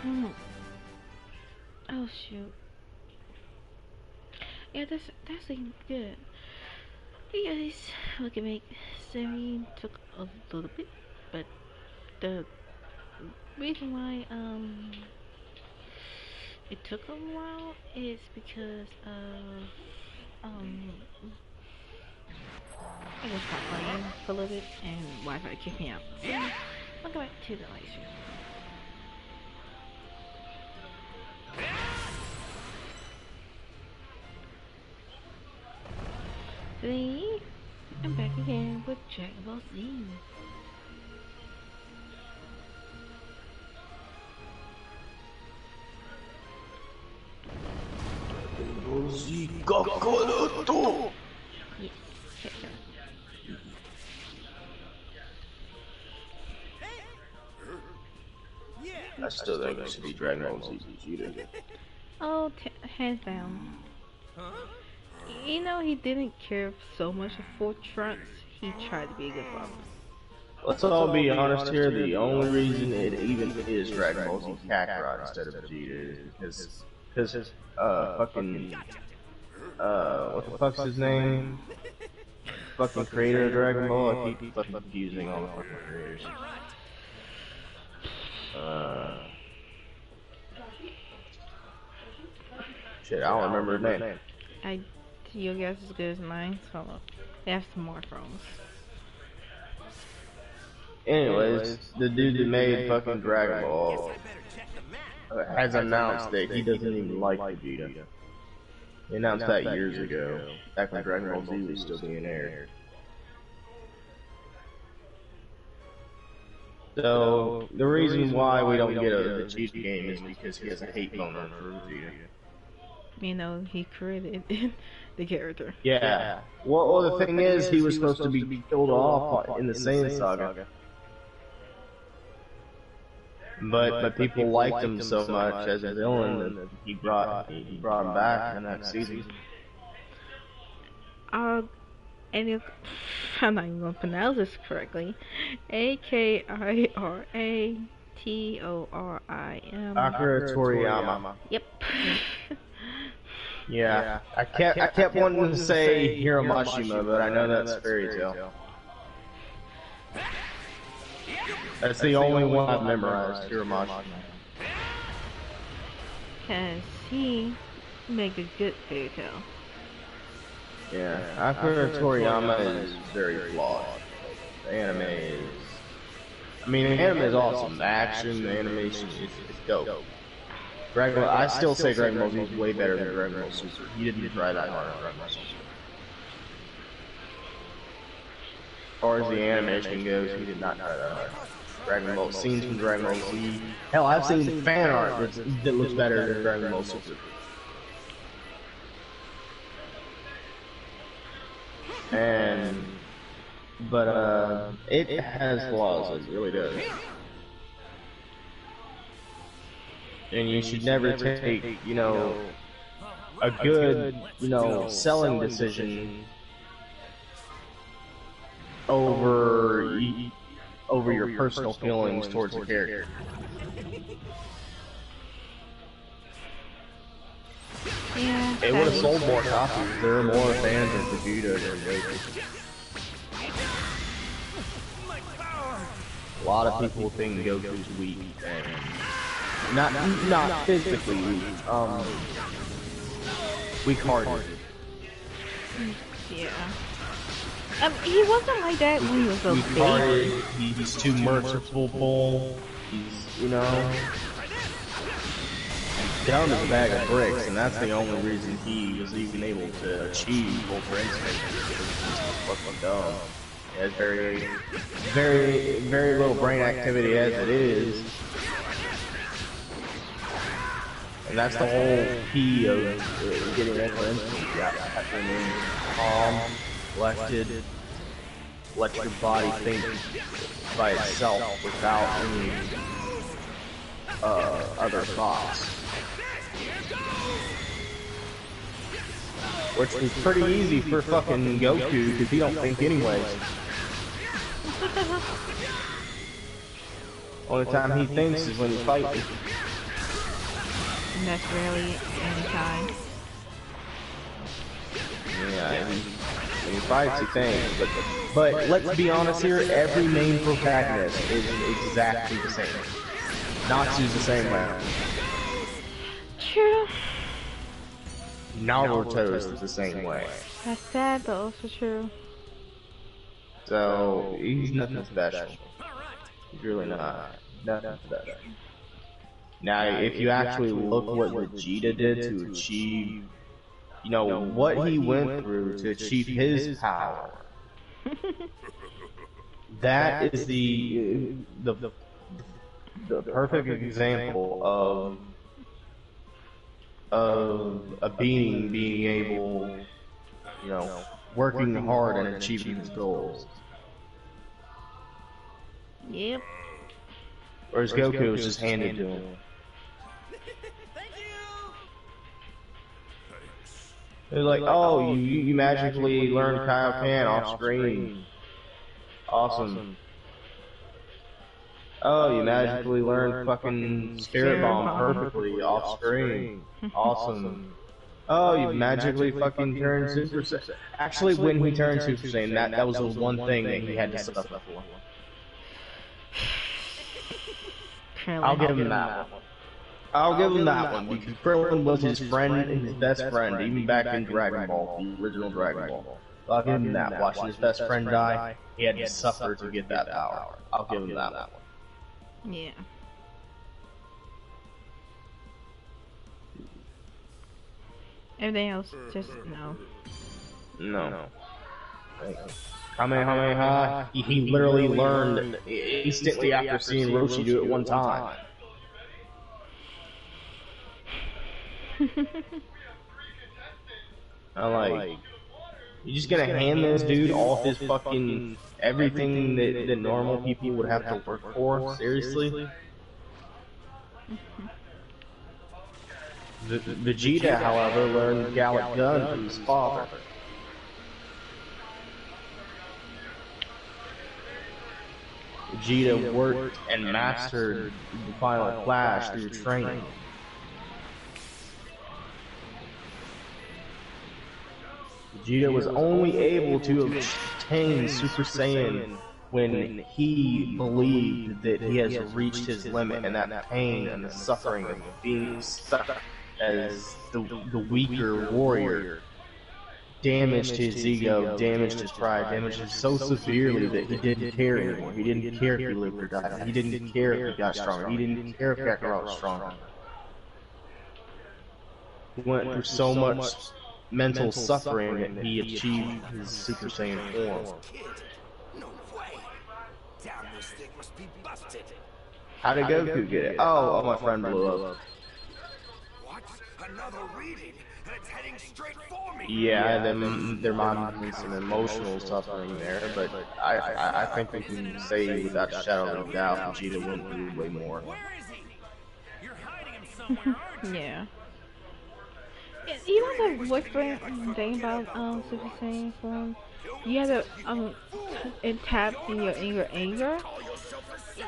Mm. Oh shoot. Yeah, that's looking good. Hey guys, we can make 70 took a little bit, but the reason why it took a while is because of I just stopped playing for a little bit and Wi-Fi kicked me out. So I'll go back to the live stream. Today, I'm back again with Dragon Ball Z. Yes, sure. I still think it should be Dragon Ball Z Vegeta. Oh, hands down. You know, he didn't care so much for Trunks. He tried to be a good father. Let's all be honest here, the only reason it even is Dragon Ball Z Kakarot instead of Vegeta is because fucking, what the fuck's his name? Fucking creator of Dragon Ball, I keep fucking confusing all the fucking creators. Shit, I don't remember his name. Your guess is as good as mine, so they have some more phones. Anyways, the dude that made fucking Dragon Ball has announced that he doesn't even like Vegeta. He announced that years ago, back when Dragon Ball Z was still being aired. So, the reason why we don't get a Vegeta game is because he has a hate boner for Vegeta. You know, he created the character. Yeah. Well, the thing is, he was supposed to be killed off in the Saiyan Saga. But people liked him so much as a villain that he brought him back in that season. And I'm not even gonna pronounce this correctly. Akira Torim. Akira Toriyama. Yep. Yeah. I kept wanting to say Hiramashima, but I know that's Fairy Tail. That's the only one I've memorized, Hiramashima. Cause he make a good fairy tale. Yeah, Akira Toriyama is very flawed. The anime is... I mean, the anime is awesome. The action, the animation is dope. I still say Dragon Ball Z is way better than Dragon Ball Super. He didn't try that hard on Dragon Ball Super. As far as the animation goes, he did not try that hard. Dragon Ball scenes from Dragon Ball Z. Hell, I've seen fan art that looks better than Dragon Ball Super. But it has flaws, it really does. And you should never take, you know, a good, you know, selling decision over your personal feelings towards the character. Yeah. It would have sold more copies. There are more fans of Vegeta than Goku. A lot of people think Goku's weak, and not physically weak, weak-hearted. Yeah. He wasn't like that when he was a baby. He's too merciful. He's, you know, down his bag of bricks, and that's the only reason he was even able to achieve Ultra Instinct. He's fucking dumb. He has very little brain activity as it is. And that's the whole key of getting Ultra Instinct. You have to remain calm, collected, let your body think by itself without any other thoughts. Which is pretty easy for fucking Goku, because he don't think anyways. Only time he thinks is when he's fighting. And that's rarely any time. Yeah, he fights, he thinks, but let's be honest here, every main protagonist is exactly the same. Natsu's the same way. True. Naruto's the same way. That's sad, but also true. So, he's nothing special. He's really not. Nothing special. Now, if you actually look what Vegeta did to achieve, you know, what he went through to achieve his power, that is the perfect example of a being able, you know, working hard and achieving his goals. Yep. Whereas Goku was just handed to him. It was like, oh, you magically learned Kaioken off screen. Awesome. Oh, you magically learned fucking Spirit Bomb perfectly off screen. Awesome. Oh, you magically fucking turned Super Saiyan. Actually, when he turned Super Saiyan, that was the one thing that he had to suffer for. I'll give him that one. I'll give him that one, because Krillin was his friend, his best friend, even back in Dragon Ball, the original Dragon Ball. I'll give him that. Watching his best friend die, he had to suffer to get that power. I'll give him that one. Yeah. Everything else, just no. No. Kamehameha, he literally learned instantly after seeing Roshi do it one time. I'm like, you're just gonna hand this dude all his fucking everything that normal people would have to work for? Seriously? Vegeta, however, learned Gallic Gun from his father. Vegeta worked and mastered the Final Flash through training. Vegeta was only able to obtain Super Saiyan when he believed that he has reached his limit, and that pain and the suffering of being stuck as the weaker warrior damaged his ego, damaged his pride, damaged him so severely that he didn't care anymore. He didn't care if he lived or died. He didn't care if he got stronger. He didn't care if Kakarot was stronger. He went through so much mental suffering that he achieved his Super Saiyan form. How did Goku get it? Oh, my friend blew up. Another reading, and it's heading straight for me. Yeah, there might be some emotional suffering there, but I think we can say without a shadow of a doubt, Vegeta went through way more. Where is he? You're hiding him somewhere, aren't you? Yeah. You know the boyfriend thing about Super Saiyan form? You have to it taps in your anger.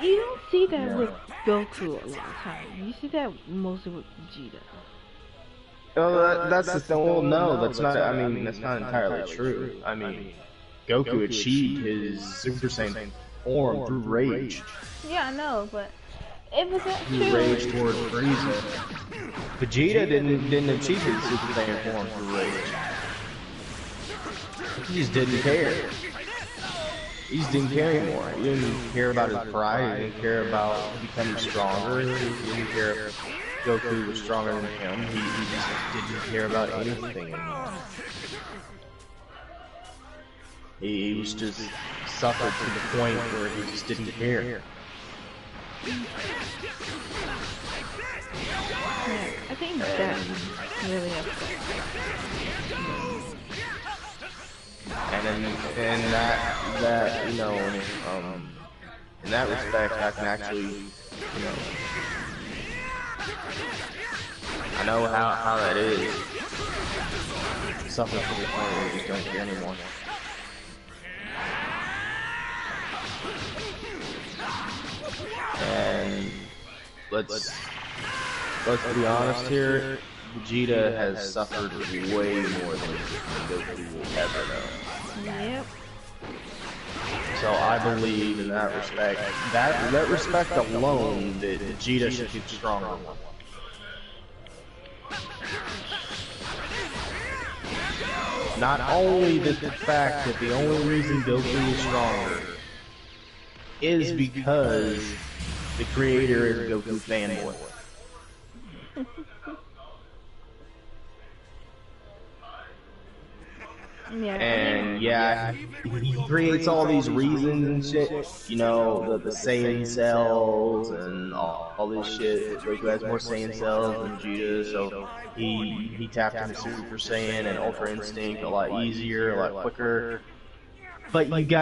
You don't see that with Goku a lot of times. You see that mostly with Vegeta. Oh, that's the thing. Well, no, that's not. I mean, that's not entirely true. I mean, Goku achieved his Super Saiyan form through rage. Yeah, I know, but it was Through rage toward Frieza. Vegeta didn't achieve his Super Saiyan form through rage. He just didn't care. He just didn't care anymore. He didn't care about his pride. He didn't care about becoming stronger. He didn't care if Goku was stronger than him. He just didn't care about anything anymore. He was just suffered to the point where he just didn't care. Yeah, I think that really upset. And that you know, in that respect, I can actually, you know, I know how that is. Suffering to the point where you just don't care anymore. And let's let's be honest here, Vegeta has suffered way more than Goku will ever know. Yep. So I believe in that respect, that respect alone, that Vegeta should get stronger. Not only the fact that the only reason Goku is stronger is because the creator is a Goku fanboy. Yeah. And yeah, he creates all these reasons and shit. You know, the Saiyan cells and all this shit. Goku has more Saiyan cells than Vegeta, so he tapped into Super Saiyan and Ultra Instinct a lot easier, a lot quicker. But you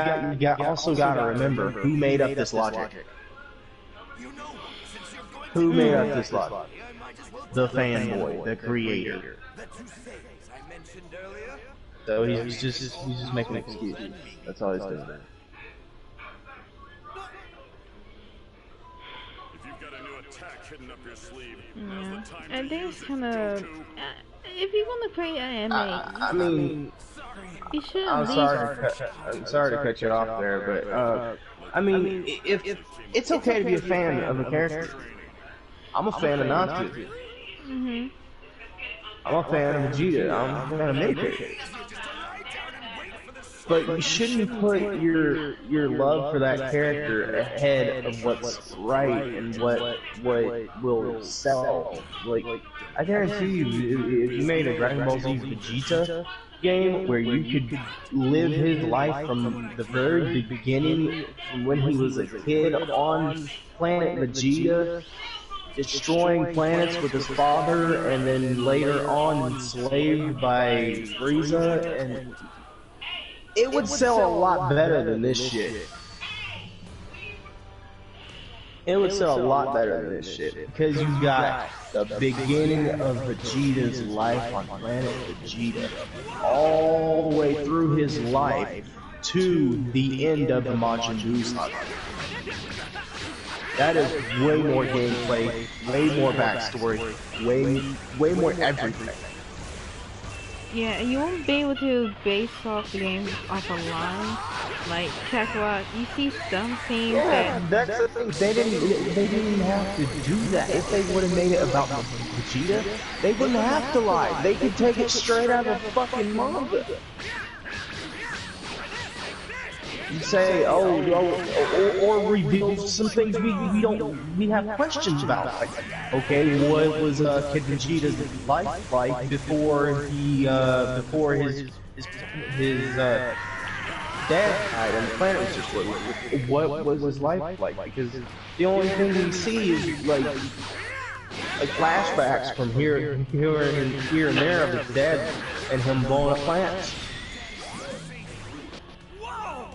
also gotta remember who made up this logic. Who made up this logic? The fanboy, the creator. So he's just making an excuse. That's all he's doing. If you've got a new attack hidden up your sleeve, Yeah. I think it's kind of. If you want to create an anime, I mean, you should. I'm sorry to cut you off there, but I mean, if it's okay to be a fan of a character, I'm a fan of Natsu. Mhm. I'm a fan of Vegeta. I'm a fan of many characters. But you shouldn't put your love for that character ahead of what's right and what will sell. Like, I guarantee you, if you made a Dragon Ball Z Vegeta game where you could live his life from the very beginning, from when he was a kid on planet Vegeta, destroying planets with his father, and then later on enslaved by Frieza, and it would sell a lot better than this shit. It would sell a lot better than this shit, because you got the beginning of Vegeta's life on planet Vegeta, all the way through his life to the end of the Majin Buu saga. That is way more gameplay, way more backstory, way more everything. Yeah, you won't be able to base off the game off a line. Like Kakarot, you see some scenes That's the thing. They didn't have to do that. If they would have made it about Vegeta, they wouldn't have to lie. They could take it straight out of fucking manga. You say, or reveal some things we have questions about. Like, okay, what was Kid Vegeta's life like before his dad died and the planet was destroyed? What was his life like? Because the only thing we see is like flashbacks from here and there of his dad and him blowing up planets.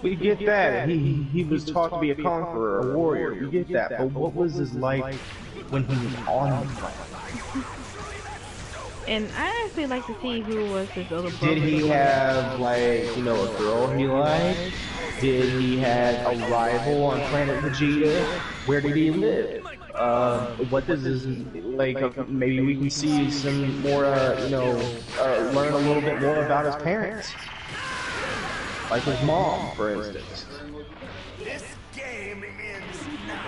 We get that. He was taught to be a conqueror, a warrior. We get that. But what was his life when he was on the planet? And I actually like to see who was his older brother. Did he have, like, you know, a girl he liked? Did he have a rival on planet Vegeta? Where did he live? What does his, like, maybe we can see some more, learn a little bit more about his parents. Like his mom, for instance.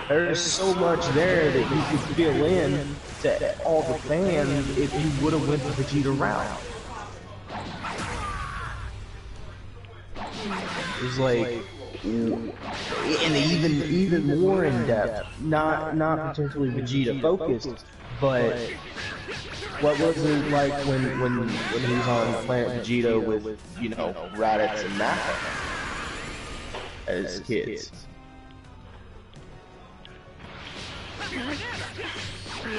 There's so much there that you could fill in to all the fans if you would have went the Vegeta route. It's like, and even more in depth, not particularly Vegeta focused, but what was it like when he was on planet Vegeta with, you know, Raditz and Nappa as kids?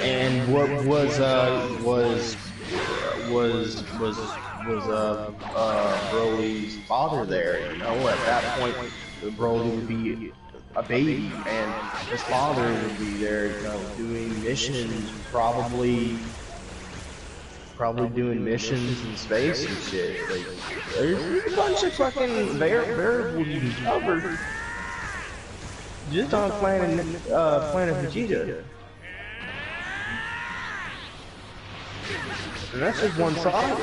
And what was Broly's father there? You know, at that point, Broly would be a baby, and his father would be there, you know, doing missions, probably doing missions in space and shit. Like, there's a bunch of fucking variables you can cover just on planet Vegeta. And that's just one side.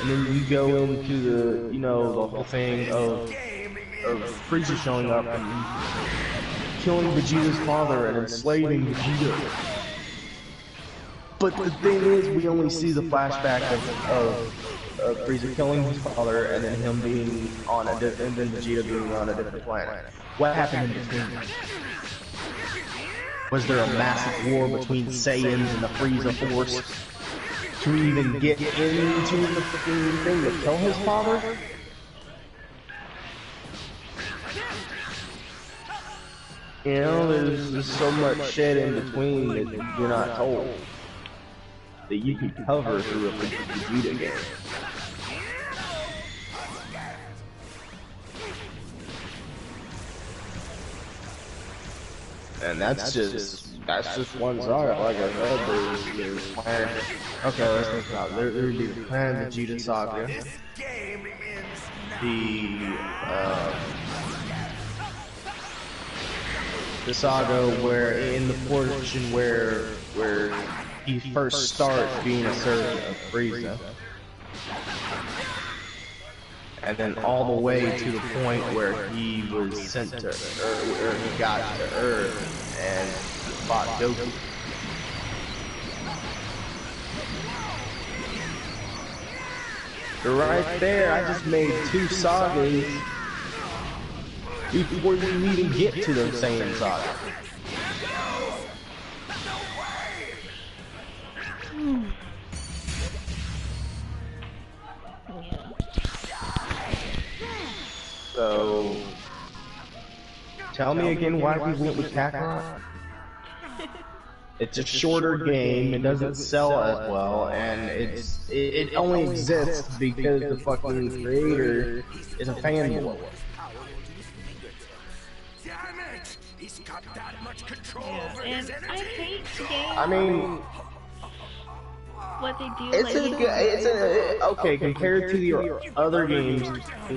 And then you go into the, you know, the whole thing of Frieza showing up and killing Vegeta's father and enslaving Vegeta. But the thing is, we only see the flashback of Frieza killing his father and then him being on and then Vegeta being on a different planet. What happened in between? Was there a massive war between Saiyans and the Frieza Force to even get into the freaking thing to kill his father? You know, there's so much shit in between that you're not told that you can cover through a Vegeta game. And that's just one saga. Like I said, there's Planet. Okay, let's think about it. There'd be the Planet Vegeta saga. The saga where in the portion where he first starts being a servant of Frieza. And then all the way to the point where he was sent to Earth, or he got to Earth and fought Goku. Right there, I just made 2 sagas before we even get to the Saiyan saga. So, tell me again why we went with Kakarot? It's a shorter game, it doesn't sell as well, and it only exists because the fucking creator is a fanboy. Yeah, and I hate the game. I mean, what they do. Okay, compared to the other games,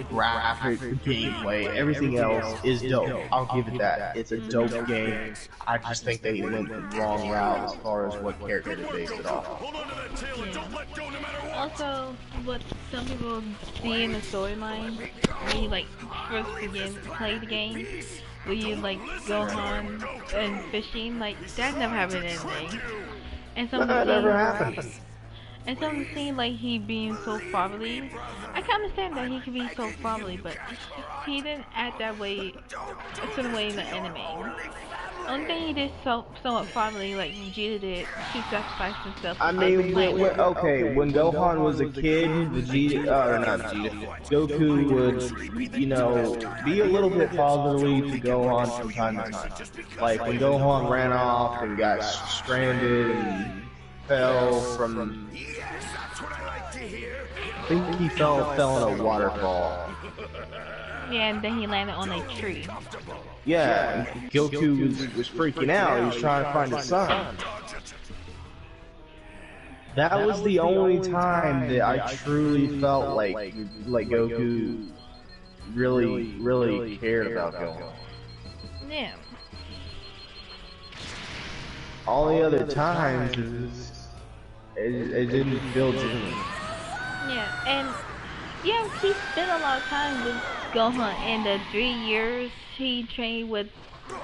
graphic, gameplay, everything else is dope. I'll give it that. It's a dope game. I just think they went the wrong route as far as what character to base it off. Yeah. Also, what some people see in the storyline, when you like first play the game, where you like Gohan and fishing, like that never happened in anything. And some that never happened. And some seem like he being so fatherly. I can understand that he can be so fatherly, but he didn't act that way, a certain way in the anime. Only thing he did somewhat fatherly, like Vegeta did, he sacrificed himself. I mean, when Gohan was a kid, Goku would, you know, be a little bit fatherly to Gohan from time to time. Like when Gohan ran off and got stranded and fell from. I think he fell in a waterfall. Yeah, and then he landed on a tree. Yeah, Goku was freaking out. He was trying to find his son. That was the only time that I truly felt like Goku really cared about Gohan. Yeah. All the other times, it didn't feel genuine. Yeah, and yeah, he spent a lot of time with Gohan in the 3 years he trained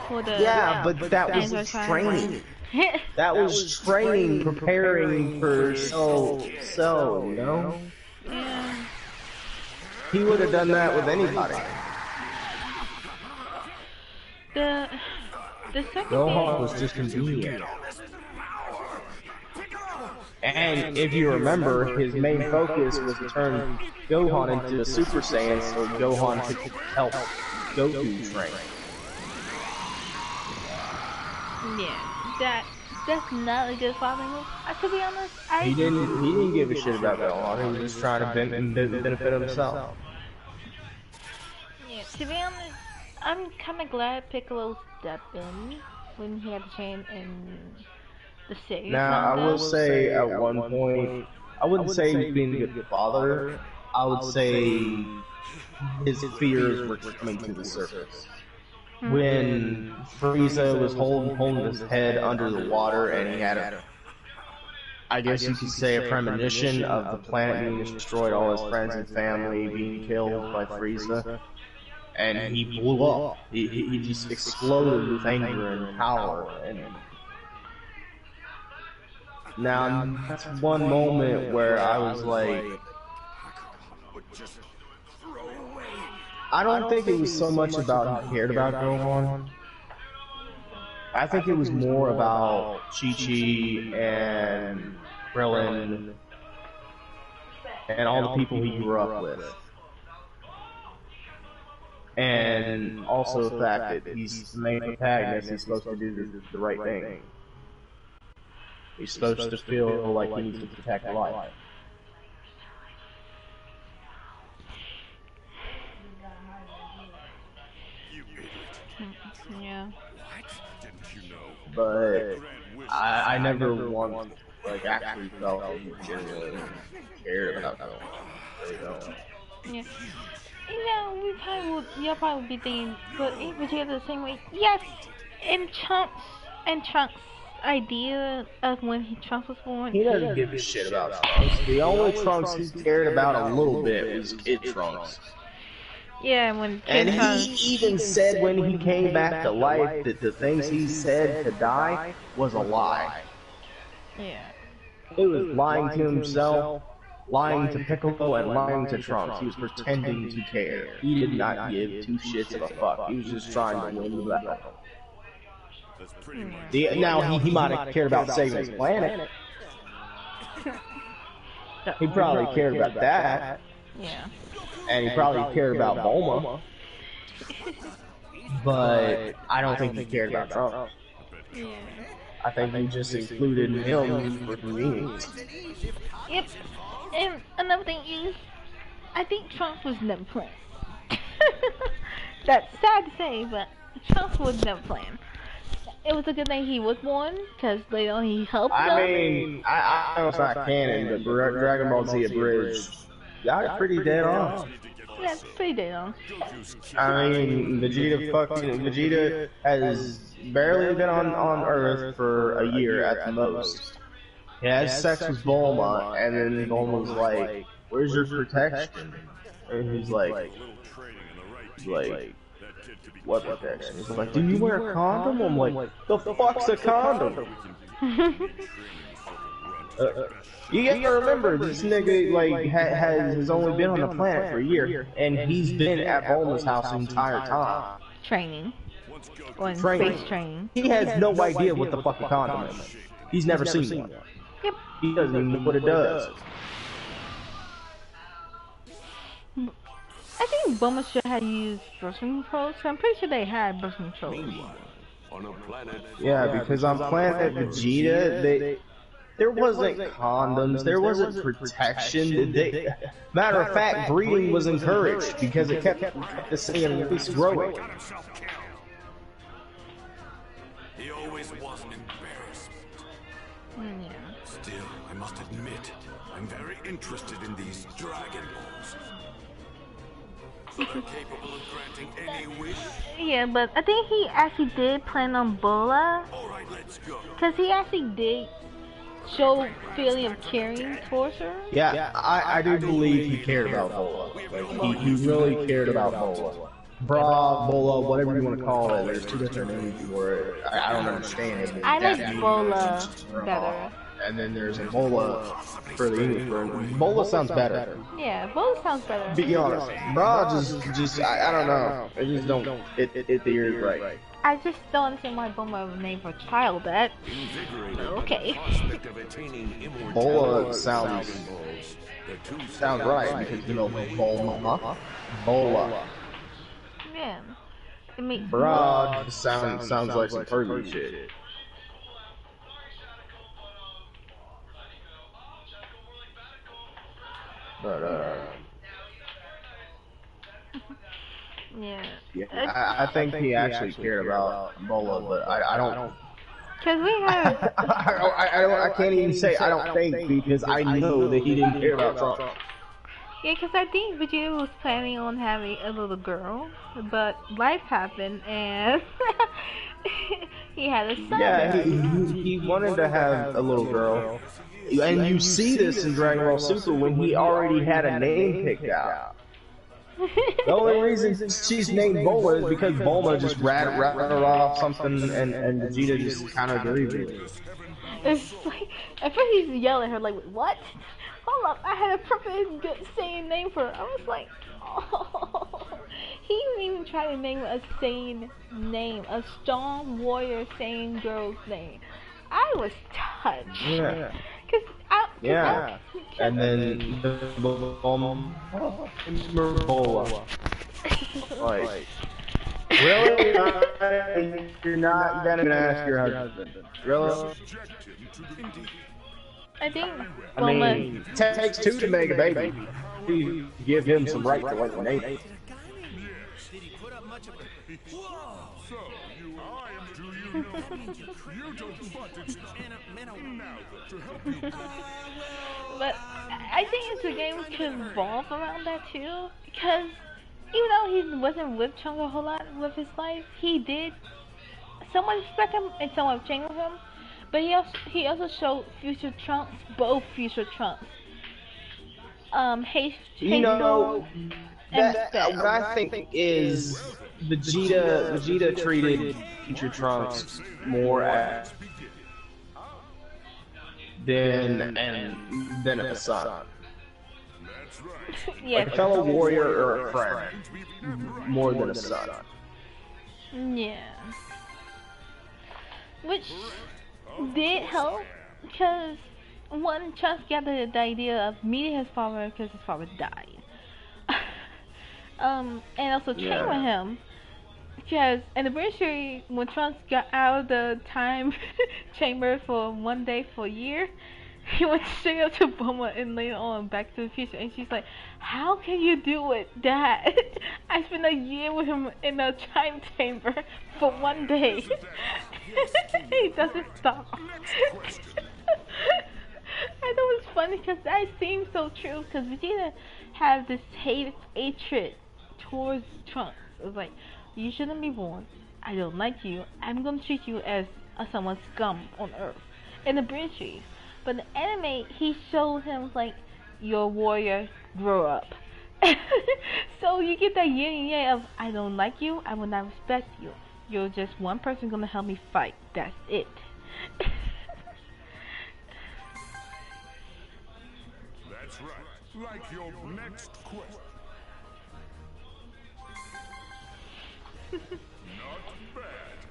for the. Yeah, but that was training. That was training, preparing for Cell, you know? Yeah. He would have done that with anybody. The second Gohan was just convenient. And if you remember, his main focus was to turn Gohan into a Super Saiyan so Gohan could help Goku train. Yeah, that's not a good father move. To be honest, he didn't give a shit about Gohan. He was just trying to benefit himself. Yeah, to be honest, I'm kind of glad Piccolo stepped in when he had to train in the series. Now, I will say at one point, I wouldn't say he's being a good father. I would say his fears were coming to the surface. when Frieza was holding his head under the water and he had I guess you could say a premonition of the planet being destroyed, all his friends and family being killed by Frieza, and he blew up. He just exploded with anger and power. And now that's one moment where I was like, I don't think it was so much about he cared about Gohan. I think it was more about Chi-Chi and Krillin and all the people he grew up with. And also the fact that he's the main protagonist, he's supposed to do the right thing. He's supposed to feel like he needs to protect life. Yeah. But I never once actually felt that he genuinely cared about that. Yeah. Y'all probably would be thinking, but ain't Vegeta the same way? Yes! And Trunks' idea of when Trunks was born. He doesn't give a shit about Trunks. The only Trunks he cared about a little bit was Kid Trunks. Yeah, when Kid Trunks... he even said when he came back to life that the things he said to die was a lie. Yeah. He was lying to himself, lying to Piccolo, and lying to Trunks. He was pretending to care. He did not give two shits of a fuck. He was just trying to win the battle. Now, he might have cared about saving his planet. He probably cared about that. Yeah. And he probably cared about Bulma. But I don't think he cared about Trunks. Yeah. I think he just included him for convenience. Yep. And another thing is, I think Trunks was never planned. That's sad to say, but Trunks was never planned. It was a good thing he was born, because later on he helped them. I mean, I don't know if it's not canon, but Dragon Ball Z Abridged got it pretty dead on. Yeah, it's pretty dead on. I mean, Vegeta has barely been on Earth for a year at the most. He has sex with Bulma, and then Bulma's like, "Where's your protection?" And he's like, "What protection?" He's like, "Do you wear a condom?" I'm like, "The fuck's a condom?" You gotta remember, this nigga has only been on the planet for a year, and he's been at Bulma's house the entire time. Training. Or space training. He has no idea what the fuck a condom is. He's never seen one. Yep. He doesn't even know what it does. I think Bulma should have used birth control, so I'm pretty sure they had birth control. Yeah, because on Planet Vegeta, there wasn't condoms, there wasn't protection. Matter of fact, breeding was encouraged because it kept the same piece growing. He always was an embarrassment. Yeah. Still, I must admit, I'm very interested in these Dragon Balls. But I'm capable of granting any wish. Yeah, but I think he actually did plan on Bola. Alright, let's go. Because he actually did show feeling of caring towards her. Yeah, I do believe he cared about Bola. Like, he really cared about Bola. Bra, Bola, whatever you want to call it. There's two different names for it. I don't understand it. I like Bola better. And then there's Bola for the English version. Bola sounds better. Yeah, Bola sounds better. Be honest, Bra just I don't know. It just don't it the ears right. I just don't understand why Bulma would name her child that. Okay. Bola sounds right because you know Bulma, Bola. Yeah. It makes Bra sounds like some pervy shit. But yeah. I think he actually cared about Bola, but I don't. Cause we have. I can't even say I don't think because I know that he didn't care about Trump. Yeah, because I think Vegeta was planning on having a little girl, but life happened and he had a son. Yeah, he wanted to have a little girl. And you see this in Dragon Ball Super when he already had a name picked out. The only reason she's named Bulma is because Bulma just rattled off something and Vegeta just kind of agreed with it. It's like, at first he's yelling at her like, what? Hold up, I had a perfect good sane name for her. I was like, oh. He didn't even try to name a sane name, a strong warrior sane girl's name. I was touched. Yeah. Yeah. And then the Bulma. Like, really? You're not gonna ask your husband. Really? I think I mean, it takes two to make a baby. You give him some right to what the name is. But I think it's a game to revolve around that too, because even though he wasn't with Trunks a whole lot with his life, he did somewhat respect him and somewhat change with him. But he also showed future Trunks, both future Trunks, hate what I think is Vegeta treated future Trunks more as than a son. Yeah, like a fellow warrior or a friend, more than a son. Yeah. Which did help, because one, Trunks got the idea of meeting his father because his father died. And also train with him. Because in the British, when Trunks got out of the time chamber for one day for a year, he went straight up to Bulma and later on Back to the Future, and she's like, "How can you do it, Dad? I spent a year with him in a time chamber for one day." He doesn't stop. I thought it was funny because that seems so true. Because Vegeta had this hatred towards Trunks. It was like, you shouldn't be born. I don't like you. I'm gonna treat you as someone scum on Earth. In the British. But in the anime, he showed him like, you're a warrior, grow up. So you get that yin and yang of, I don't like you, I will not respect you. You're just one person gonna help me fight. That's it. That's right. Like your next question. Not bad.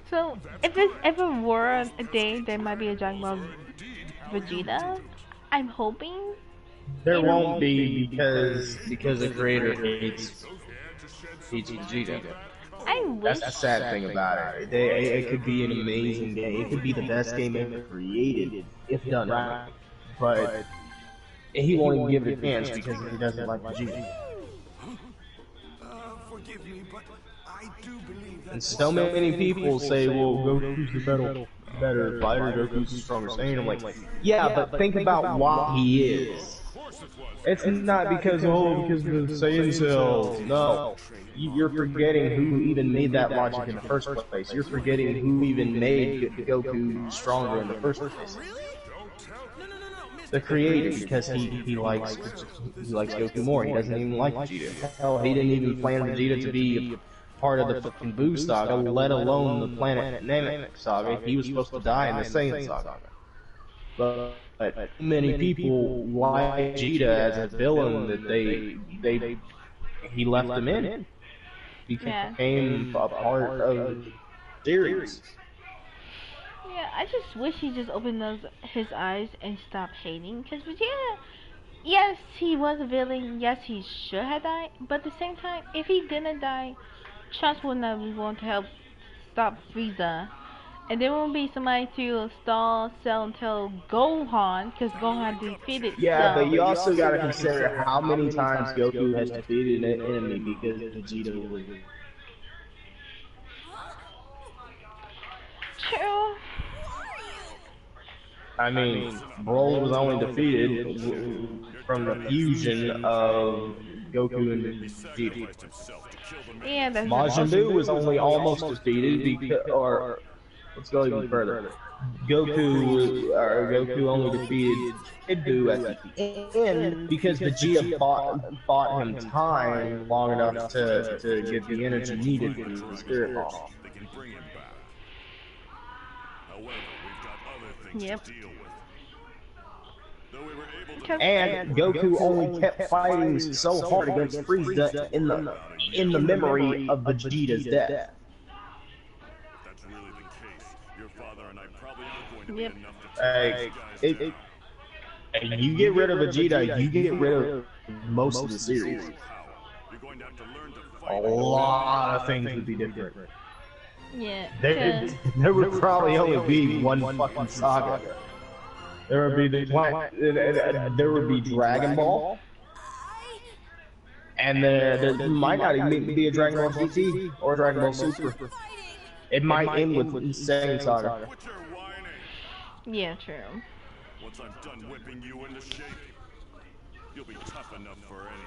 So, if there's ever were a day there might be a Dragon Ball Vegeta, I'm hoping there won't be because the creator hates Vegeta. I wish. That's the sad thing about it. It could be an amazing game. It could be the best game ever created if done right. But he won't even give it a chance because he doesn't like Vegeta. Forgive me, but I do believe that. And so many people say, well, Goku's the better fighter, Goku's the stronger Saiyan. I'm like, yeah, but think about why he is. It's not because of the Saiyan cells. No. You're forgetting who even made that logic in the first place. You're forgetting who even made Goku stronger in the first place. The creator, because he likes Goku more. He doesn't even like Vegeta. Hell, he didn't even plan Vegeta to be part of the fucking Buu saga, let alone the Planet Namek saga. He was supposed to die in the Saiyan saga. But many people like Vegeta as a villain that he left them in. He became a part of the series. Yeah, I just wish he just opened his eyes and stopped hating. Because Vegeta, yes, he was a villain. Yes, he should have died. But at the same time, if he didn't die, Trunks would not be willing to help stop Frieza. And there won't be somebody to stall, sell, and tell Gohan, because Gohan defeated Yeah, but you also gotta consider how many times Goku has defeated an enemy because Vegeta was... True. I mean, Broly was only defeated from the fusion of Goku and Vegeta. Yeah, that's Majin Buu was only almost defeated because, or let's go even further. Goku only defeated Kid Buu at the end because Vegeta bought him time long enough to get the energy needed for the Spirit Ball. They can bring him back. However, we've got other things Yep. to deal with. Though we were able to And Goku only kept fighting so hard against Frieza in the memory of Vegeta's death. If that's really the case, your father and I probably aren't going to be Yep. enough to take And you get rid of Vegeta, you get rid of most of the series. power. You're going to have to learn to A fight. lot of things would be different. yeah. There would probably only be one fucking saga. There would be there would be Dragon Ball, and there might not even be a Dragon Ball GT or Dragon Ball Super. It might end with Insane Saga. Quit your whining. Yeah, true. Once I'm done whipping you into shape, you'll be tough enough for anything.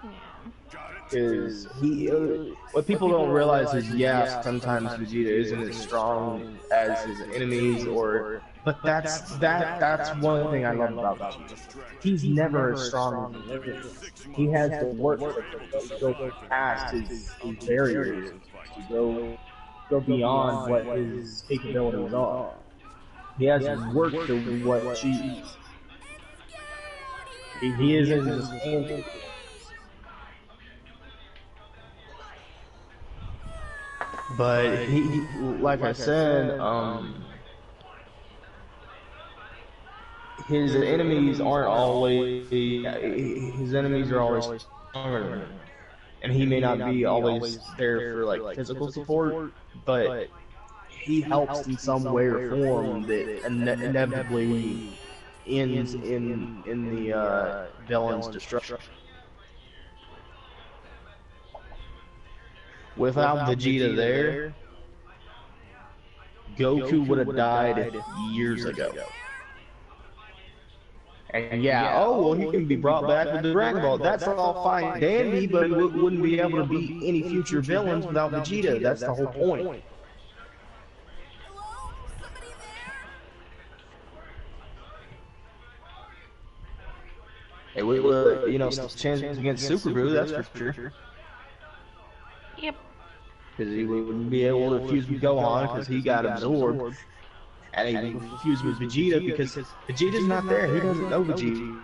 Yeah. Got it? Is what people don't realize is sometimes Vegeta isn't as strong as his enemies, but that's one thing I love about Vegeta. He's never as strong as his enemies. He has to work to go past his barriers, to go beyond what his capabilities are. He has to work to what achieves. He isn't just but he, like I said, his enemies are always stronger than him, and he may not be always there for like physical support, but he helps in some way or form that inevitably ends in the villain's destruction. Without Vegeta there, Goku would have died years ago. And he can be brought back with the Dragon Ball. That's all fine and dandy, but he wouldn't be able to beat any future villains without Vegeta. That's the whole point. Hey, we chances against Super Buu, that's for sure. Yep. Because he wouldn't be able to fuse with Gohan because he got absorbed. And he would fuse with Vegeta because Vegeta's not there. He doesn't know Vegeta.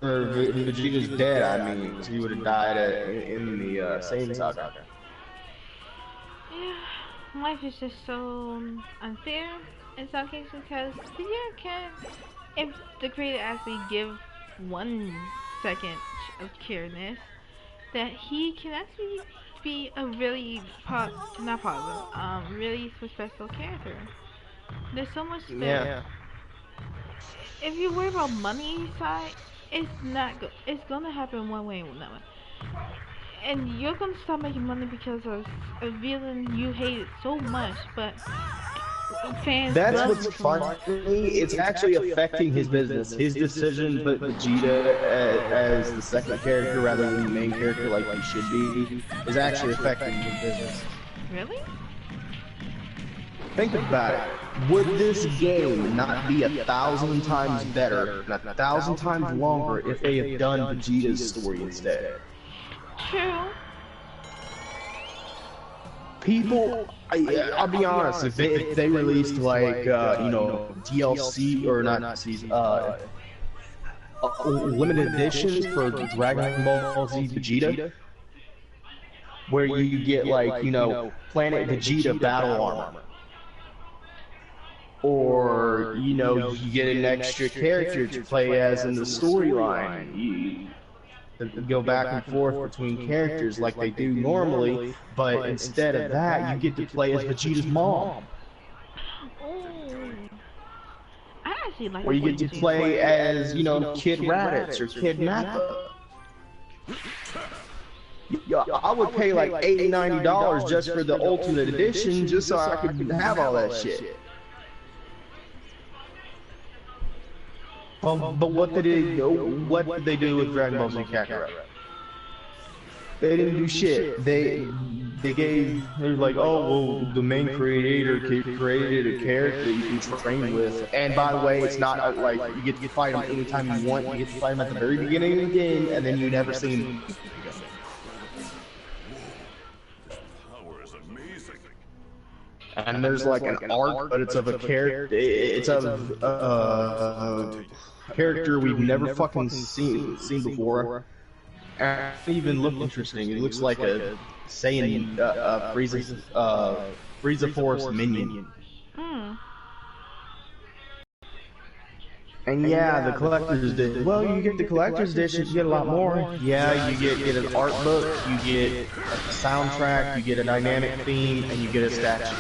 Vegeta's dead, I mean, because he would have died in the Saiyan Saga. Yeah, life is just so unfair in some cases because Vegeta can, if the creator actually give 1 second of careness, that he can actually be a really really successful character. There's so much that Yeah. if you worry about money side, it's not go it's gonna happen one way or another. And you're gonna stop making money because of a villain you hated so much, but fans That's love what's you. fun to me. It's actually affecting his business. His decision to put Vegeta as the second character rather than the main character like he should be is actually affecting his business. Really? Think about it. Would this game not be 1,000 times better and 1,000 times longer if they had done Vegeta's story instead? True. People, I'll be honest, if they released like DLC or not limited editions for Dragon Ball Z Vegeta, where you get like Planet Vegeta battle armor, or you get an extra character to play as in the storyline. Go back and forth between characters like they do normally, but instead of that, you get to play as Vegeta's mom. I actually like. Or you get to play as, Kid Raditz or Kid Nappa. yo, I would pay like $80, $90 just for the Ultimate Edition, just so I could have all that shit. But what did they do with Dragon Ball Z Kakarot? They didn't do shit. They're like, oh well, the main creator created a character that you can train with. And by the way, it's not like you get to fight him anytime you want. You get to fight him at the very beginning of the game, and then you never see him. Power is amazing. And there's like an arc, but it's of a character. It's of a character we've never fucking seen before. And it even look interesting. It looks like a Saiyan Frieza Force minion. And yeah, the collector's edition. Well, you get the collector's edition, you get a lot more. Yeah, you get an art book, you get a soundtrack, you get a dynamic theme, and you get a statue.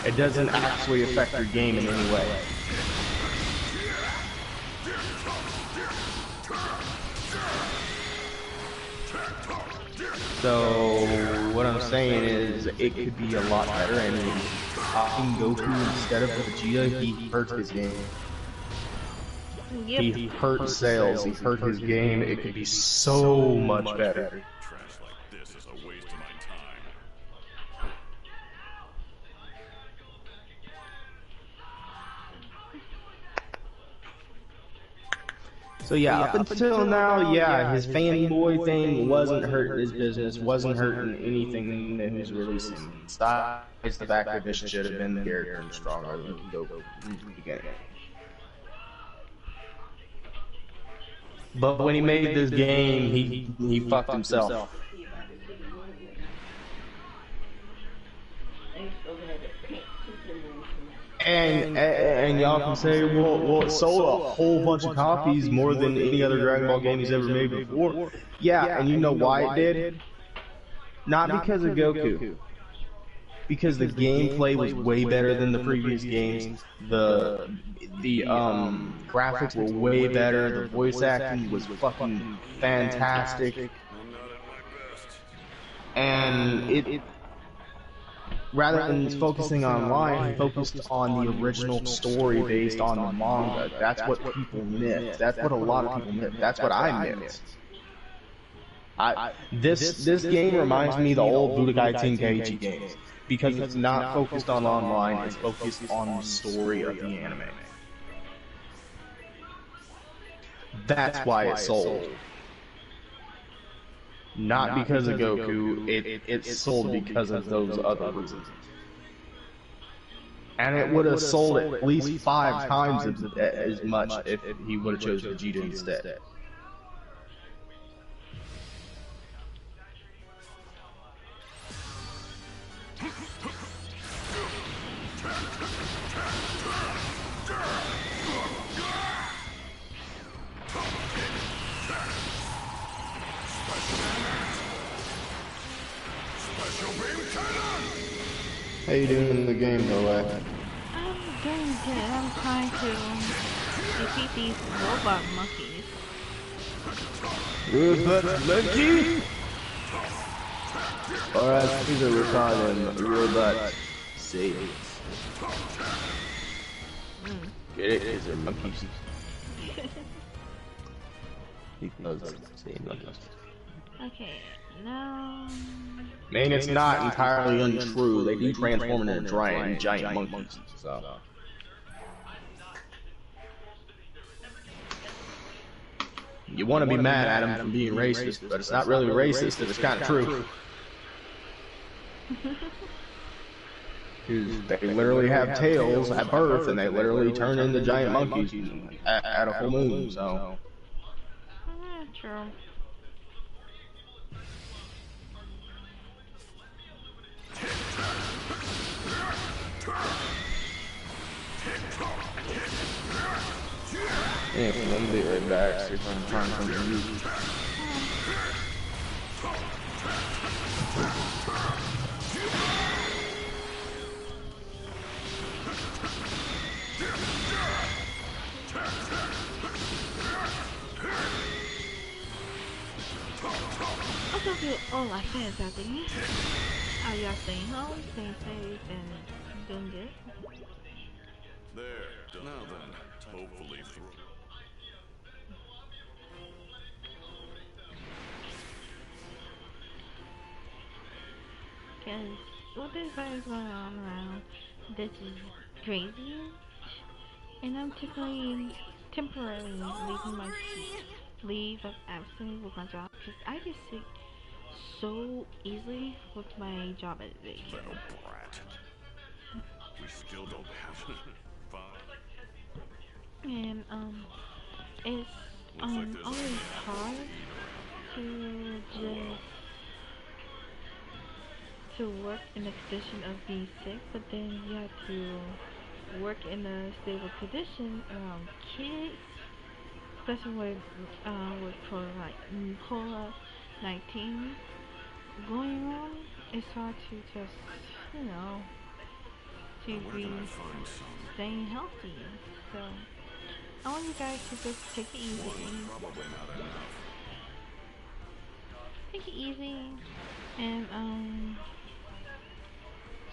It doesn't actually affect your game in any way. So what I'm saying is, it could be a lot better. And opting Goku instead of Vegeta, he hurt his game. Yep. He hurt sales. He hurt his game. It could be so much better. Trash like this is a waste of my time. So yeah, up until now, yeah, his fanboy thing wasn't hurting his business, wasn't hurting anything that he was releasing. Besides the fact that this should have been the character and stronger than Goku in the beginning. But when he made this game, he fucked himself. And y'all can say, well, it sold a whole bunch of copies more than any other Dragon Ball game he's ever made before. Yeah, and you know why it did? Not because of Goku. Because the gameplay was way better than the previous games. The graphics were way better. The voice acting was fucking fantastic. And it rather than focusing online, he focused on the original story based on the manga. That's what people missed. That's what a lot of people missed. That's what I missed. This game reminds me of the old Budokai Tenkaichi games. Because it's not focused on online, it's focused on the story of the anime. That's why it sold. Not because of Goku, it sold because of those other reasons. And it would have sold at least 5 times as much if he would have chosen Vegeta instead. How you doing in the game, though, I'm doing good. I'm trying to defeat these robot monkeys. Robot monkey? Alright, these are we call them robot saiyans. Get it? Because they're monkeys. Okay, now... I mean, it's not entirely untrue. They do transform into giant monkeys, so... You want to be mad at them for being racist, but it's not really racist, it's kind of true. Because they literally have tails at birth, and they literally turn into giant monkeys at a full moon, so... True. Yeah, let me be right back, see if I can find something to use. What's up, you all our fans out there? Are y'all staying home, staying safe, and doing good? There. Now then, hopefully through. Cause what this virus going on around, this is crazy, and I'm temporarily leaving my leave of absence with my job because I get sick so easily with my job at daycare. Little brat. We still don't have it. Fine. And it's always hard to just to work in the condition of being sick, but then you have to work in a stable condition around kids, especially with COVID-19 going on. It's hard to just, you know, to be staying healthy. So I want you guys to just take it easy. Take it easy and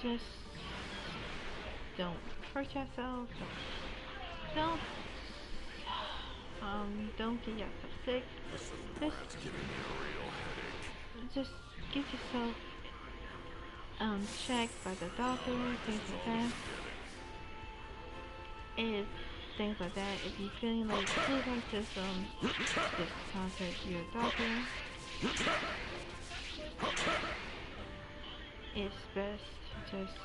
just don't hurt yourself. Don't get yourself sick. Just get yourself checked by the doctor, things like that. If you're feeling like flu-like symptoms, just contact your doctor. It's best to just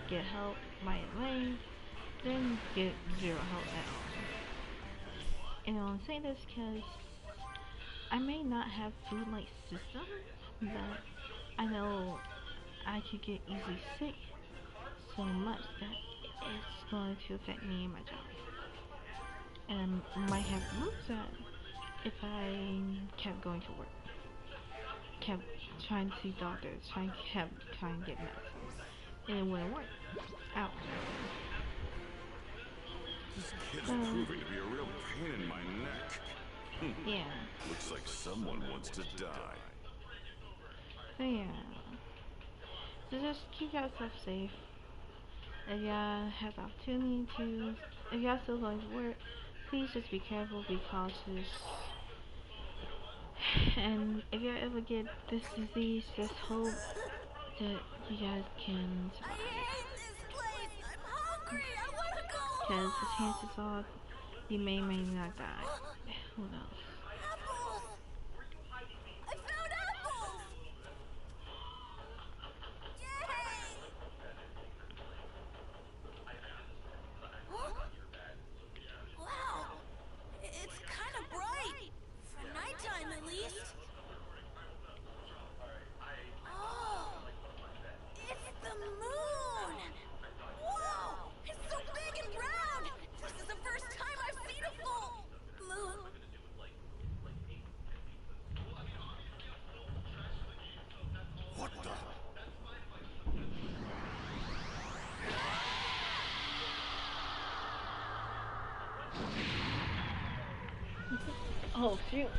get help right away, then get zero help at all. And I'm saying this because I may not have flu-like symptoms, but I know I could get easily sick so much that it's going to affect me and my job. And I might have to lose that if I kept going to work, kept trying to see doctors, trying to get medicine, and it wouldn't work out. This kid's proving to be a real pain in my neck. Yeah. Looks like someone wants to die. So yeah. So just keep yourself safe. If y'all have the opportunity to, if y'all still going to work, please just be careful, be cautious. And if y'all ever get this disease, just hope that you guys can survive. I hate this place. I'm hungry. I want to go Because the home. chances are you may not die. Who knows? Apples. I found apples. Yay! Huh? Wow. It's kind of bright. For nighttime, at least. Oh. It's the moon. Whoa! It's so big and round. This is the first time I've seen a full moon. What the? Oh shoot.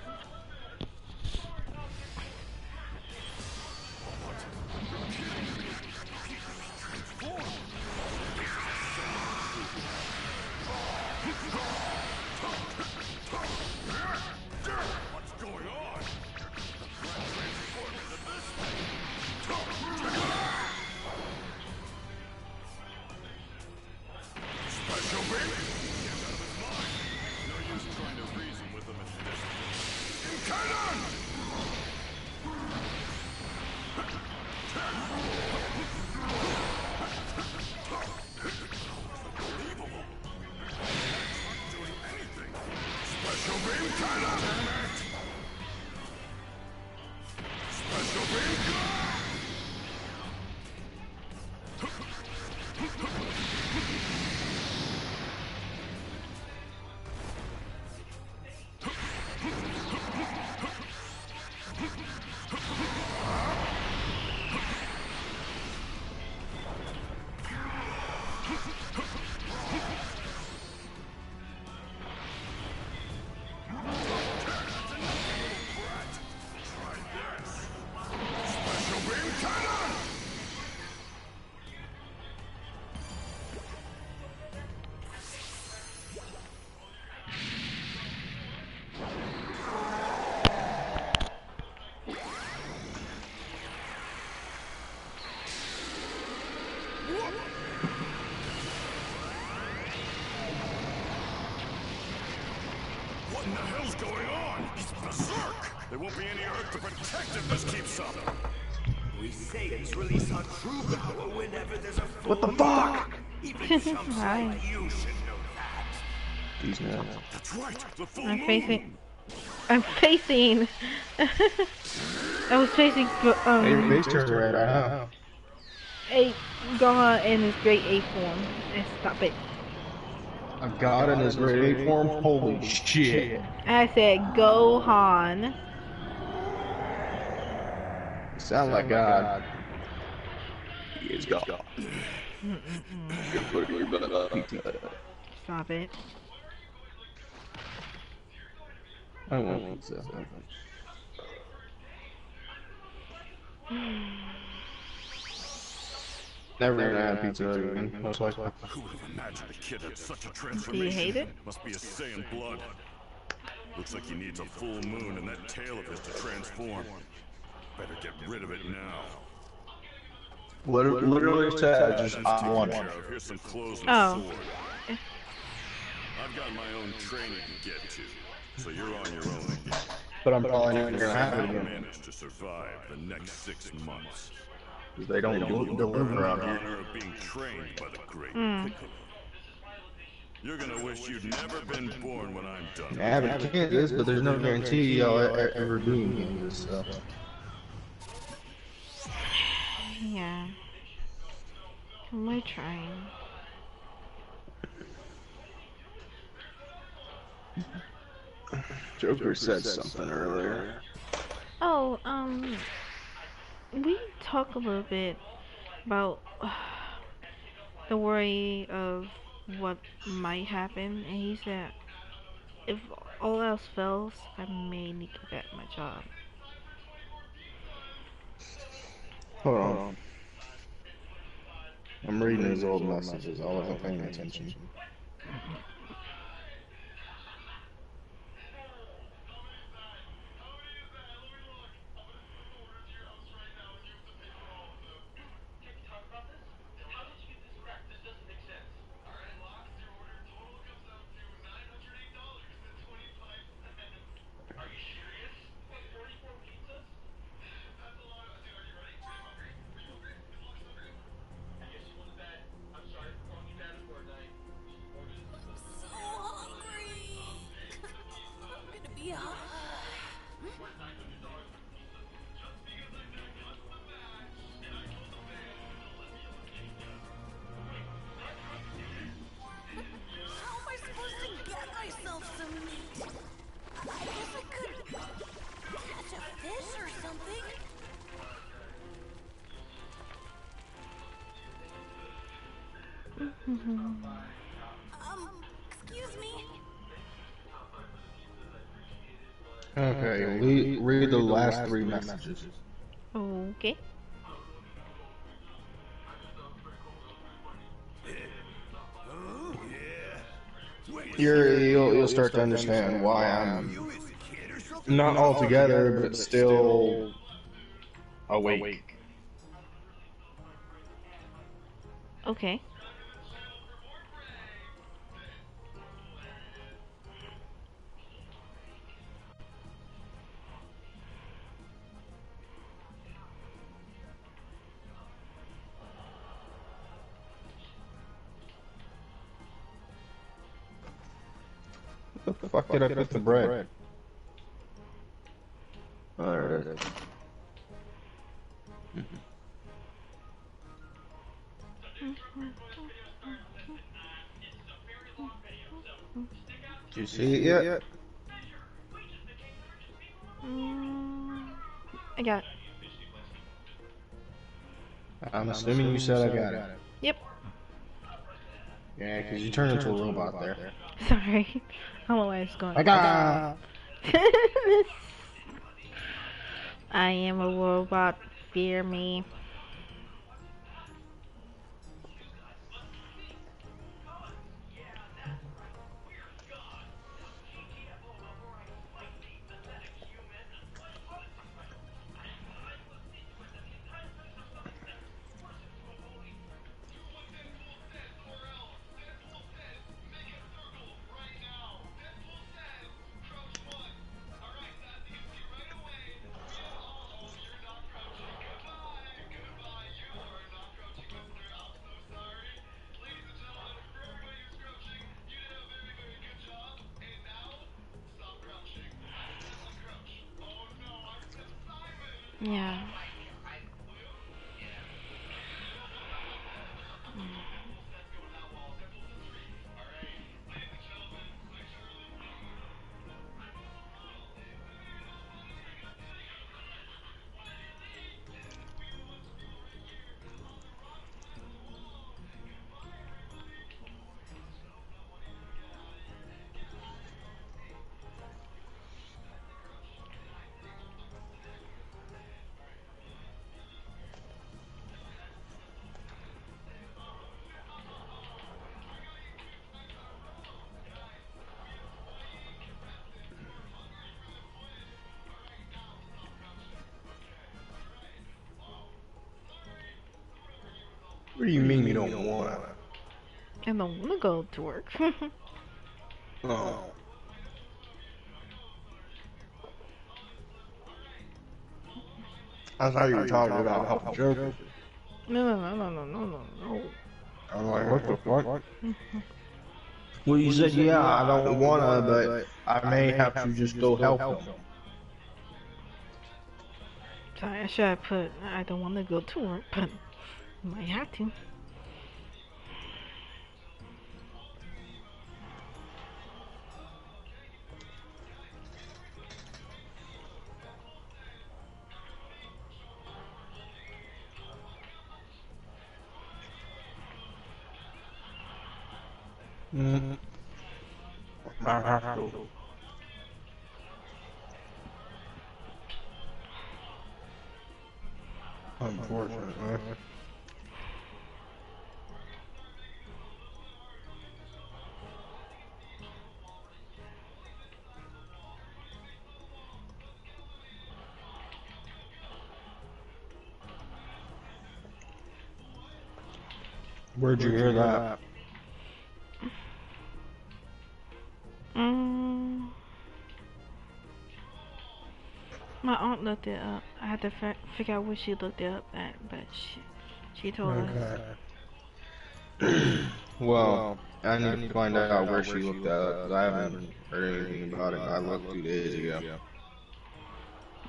What's going on? Special beam? Get out of his mind. No use trying to reason with him at this point. Cannon! Unbelievable. Not doing anything. Special beam cannon! Special beam cannon! going on? He's berserk. There won't be any Earth to protect if this keeps up. We Saiyans release our true power whenever there's a full What the fuck? Even chumps Hi. like you should know that. These nuts. That's right. The full I'm moon. facing. I'm facing. I was facing Hey, your face turned red. I know. a God in his great A form. And stop it. A god in his great form. Holy shit! I said Gohan. You sound like God. He is God. Put your butt up, pizza. Stop it. I want pizza. Never gonna have pizza again. Most likely. Who would have imagined a kid had such a Do transformation? you hate it? Must be a Saiyan blood. Looks like he needs a full moon and that tail of his to transform. Better get rid of it now. Literally said just I want Here, one. here's some clothes and Oh. a sword. I've got my own training to get to, so you're on your own again. But I'm probably never gonna have it I'll again. manage to survive the next 6 months. Because they don't deliver out The here. honor of being trained by the great Piccolo. You're gonna wish you'd never been born when I'm done. Yeah, but you can't do this, but there's no guarantee y'all ever doing any of this stuff. Yeah. We're trying. Joker said something earlier. Oh, we talk a little bit about the worry of what might happen, and he said, if all else fails, I may need to get my job. Hold on. I'm reading his old messages. I wasn't paying attention. So hungry. I'm gonna be hungry. How am I supposed to get myself some meat? I guess I could catch a fish or something. Excuse me. Okay, read the last 3 messages. Okay. You'll start to understand why I'm not all together, but still awake. Okay. What the fuck did I put the bread? Oh, there it is. Did you see it yet? I got it. I'm assuming you said I got it. Yep. Yeah, because you turned into a robot there. Sorry. I don't know why it's going. I got. I am a robot. Fear me. Yeah. What do you mean you don't wanna? I don't want to go to work. Oh. I thought you were talking about helping Joker. No. I'm like, what the fuck? Well, you said, yeah, I don't wanna, but I may have to just go help him. Sorry, I should have put, I don't want to go to work, but might have to. I have to. Unfortunately. Where'd you hear that? My aunt looked it up. I had to figure out where she looked it up at, but she told us. Well, I need to find out where she looked that up, because I haven't heard anything about it. I looked 2 days ago.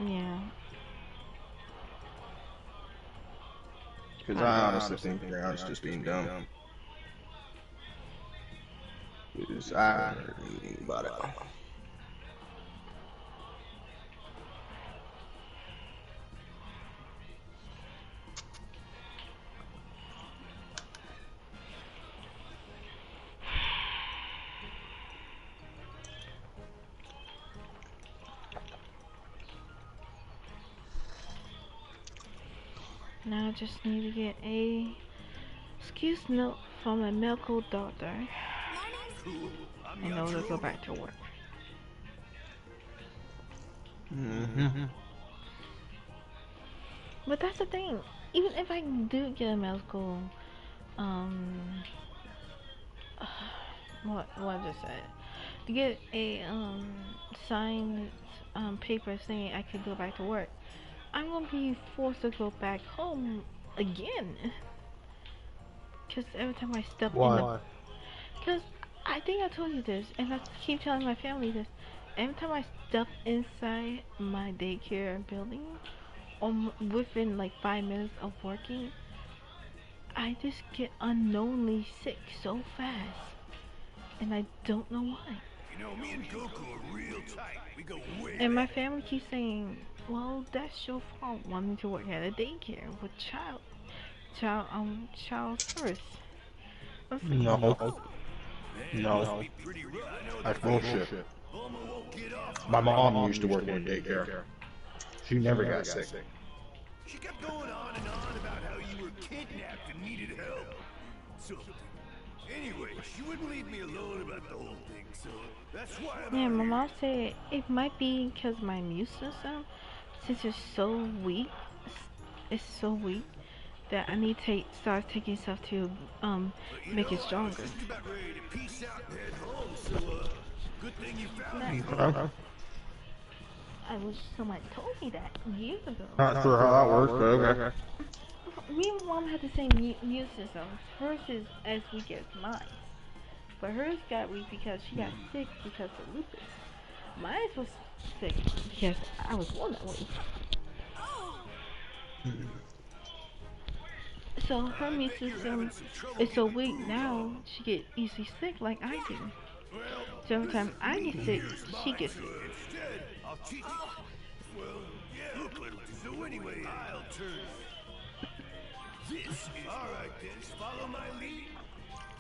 Yeah. Because I honestly think Brown's just being dumb. Because I haven't heard anything about it. Now I just need to get a excuse note from a medical doctor in order to go back to work. But that's the thing. Even if I do get a medical, what I just said, to get a signed paper saying I could go back to work, I'm gonna be forced to go back home again. Cause every time I step in the, cause I think I told you this, and I keep telling my family this. Every time I step inside my daycare building, within like 5 minutes of working, I just get unknowingly sick so fast, and I don't know why. You know, me and Goku are real tight. We go way And my family keeps saying, "Well, that's your fault wanting to work at a daycare with child first." No. No. That's bullshit. My mom used to work in a daycare. She never got sick. She kept going on and on about how you were kidnapped and needed help. So, anyway, she wouldn't leave me alone about the whole thing, so that's why I'm Yeah, out my here. mom said it might be because my immune system, since it's so weak, that I need to start taking stuff to But you make know, it stronger. I was just about ready to peace out and head home, so good thing you found me. Okay. I wish someone told me that years ago. Not sure how that works, but okay. Me and mom had the same immune system. Hers is as weak as mine, but hers got weak because she got sick because of lupus. Mine was sick because I was born that way. So her immune system is so weak now, she get easily sick like I do. So every time I get sick, she gets sick. Instead, I'll teach you. Well, yeah, look, little. So anyway, I'll turn. This is all right. Then follow my lead.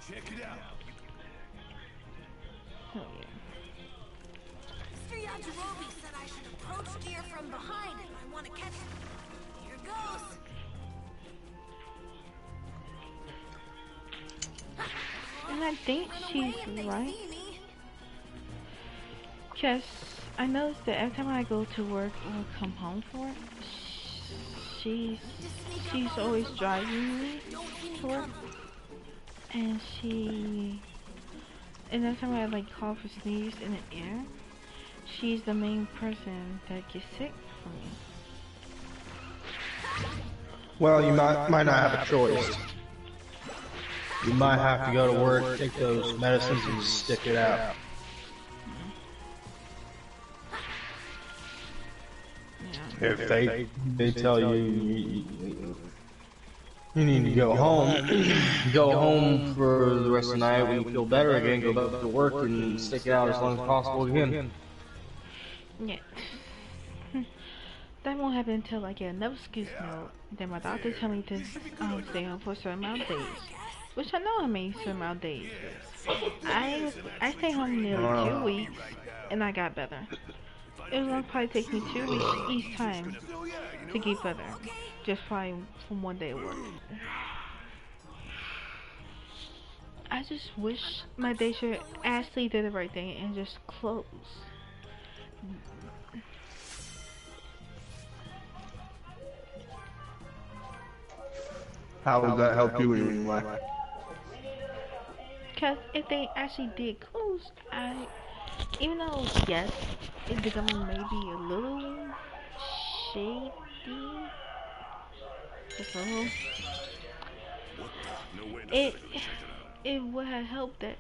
Check it out. Oh yeah. Mr. Yajirobe said I should approach deer from behind if I want to catch them. Here goes. And I think she's If they right. see me. Cause I noticed that every time I go to work or come home for it, she's always driving me to work, and every time I like cough or sneeze in the air, she's the main person that gets sick from me. Well, you might not have a choice. You might have to go to work, take those medicines, and stick it out. Yeah. If they tell you you need to go home, go home for the rest of the night. When you feel better again, go back to work and stick it out as long as possible again. Yeah. That won't happen until I get another excuse note. Then my doctor tell me to stay home for a certain amount of days, which I know I made a certain amount of days. I stayed home nearly 2 weeks, and I got better. It was gonna probably take me 2 weeks each time to get better, just from one day of work. I just wish my daycare actually did the right thing and just closed. How would that help you in any way? Because if they actually did close, even though, yes, it's becoming maybe a little shady, just a little, it would have helped that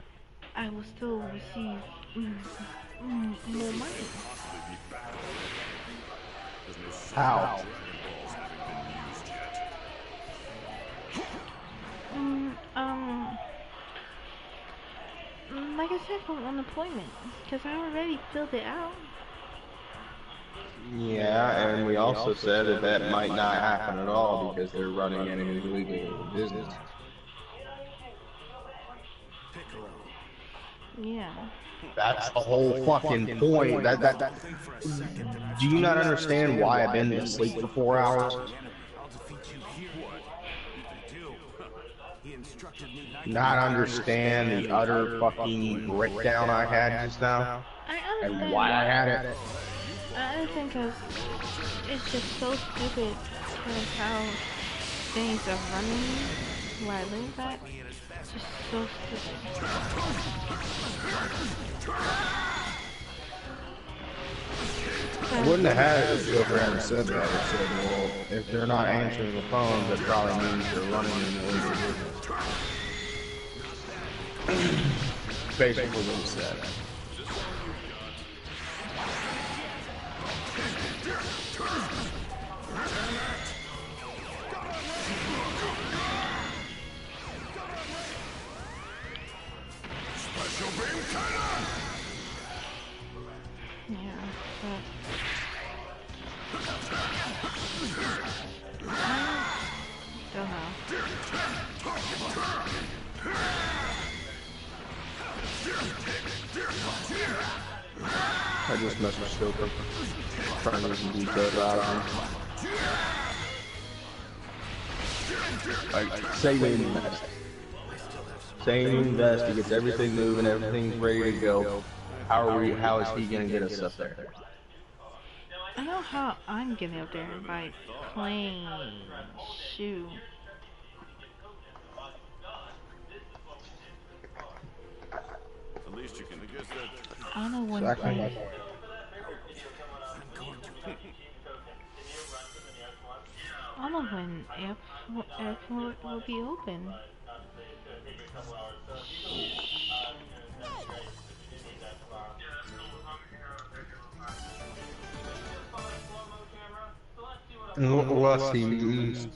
I would still receive more money. How? Like I said, from unemployment, because I already filled it out. Yeah, and we also said that that might not happen at all because they're running an illegal business. Yeah. That's the whole fucking point. Do you not understand why I've been asleep for 4 hours? Not understand the utter fucking breakdown I had just now? And why I had it? I understand because it's just so stupid because how things are running where I live at. It's just so stupid. I wouldn't have had it if you over hadn't said that. I said, well, if they're not answering the phone, that probably means they're running an illegal business. Basically what he said. Special beam cannon! Yeah, but I don't know. I just messed my scope up. Trying to get details out of him. Like, say we invest. Say we invest, he gets everything moving, everything's ready to go. How is he gonna get us up there? I know how I'm getting up there by playing shoe. At least you can guess that. I don't know when So I can I don't know when airport will be open. Unless he moves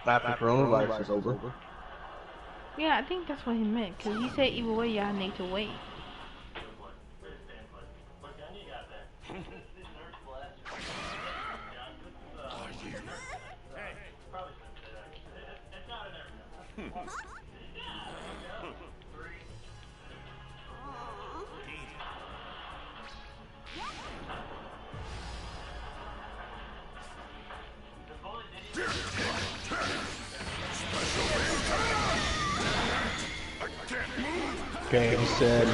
after coronavirus is over. Yeah, I think that's what he meant. Cause he said either way, y'all need to wait. Okay, he said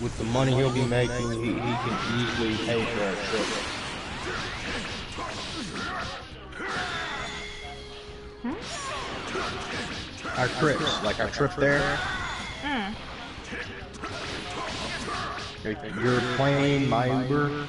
with the money he'll be making, he can easily pay for a trip. Our trips, like our trip there. Your plane, my Uber.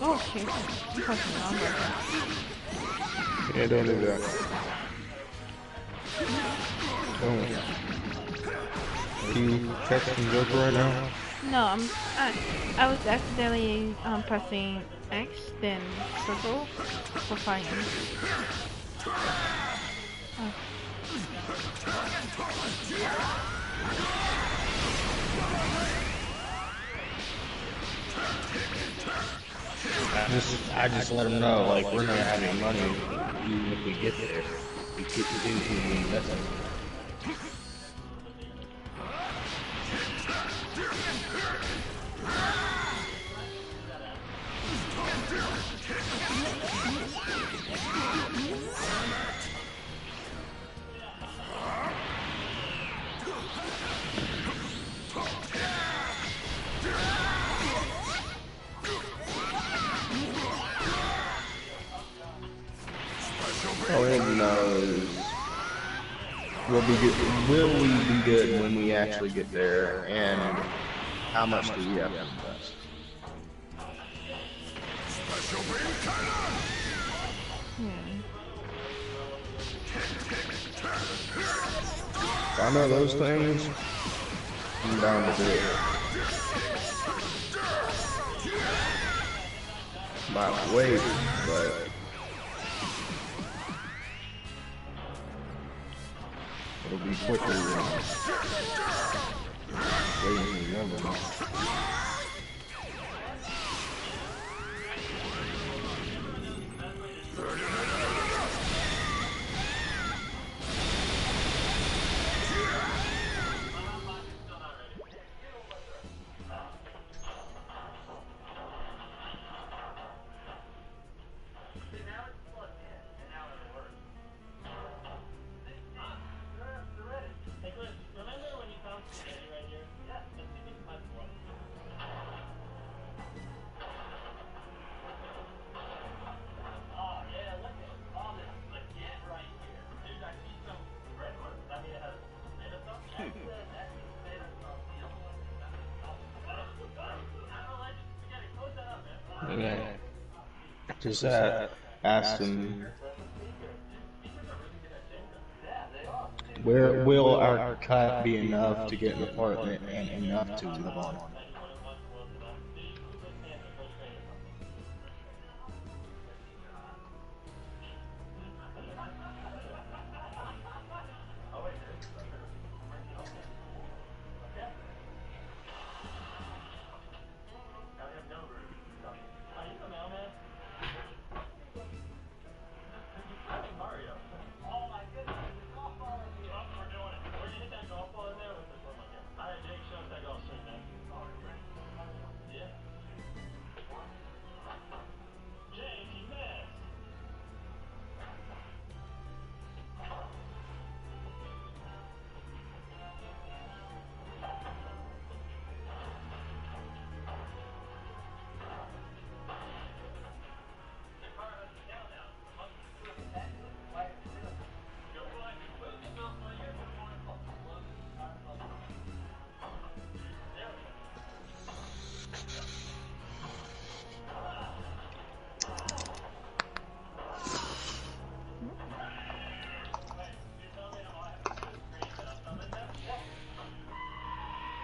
Oh shit! I'm fucking wrong right now. Yeah, don't do that. Don't. Are you texting Joker right now? No, I was accidentally pressing X then circle for fighting. Oh. I just let him know, like, we're not having money even if we get there. We get to do the investment. Oh, and will we be good when we actually get there, and how much do we have to invest? If I know those things, I'm down to do it. Might wait, but it'll be quicker than waiting to remember. Yeah. Just asked him, where will our cut be enough to get an apartment and enough to live on?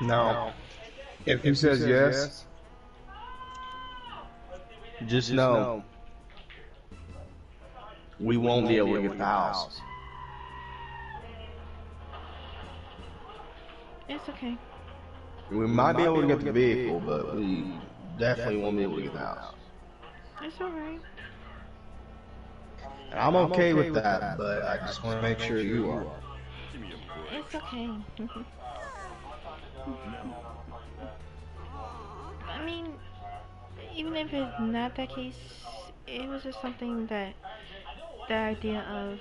Now, if he says yes, just know we won't be able to get the house. It's okay. We might be able to get the vehicle, but we definitely won't be able to get the house. It's alright. And I'm okay with that, but I just want to make sure you are. It's okay. I mean, even if it's not that case, it was just something that the idea of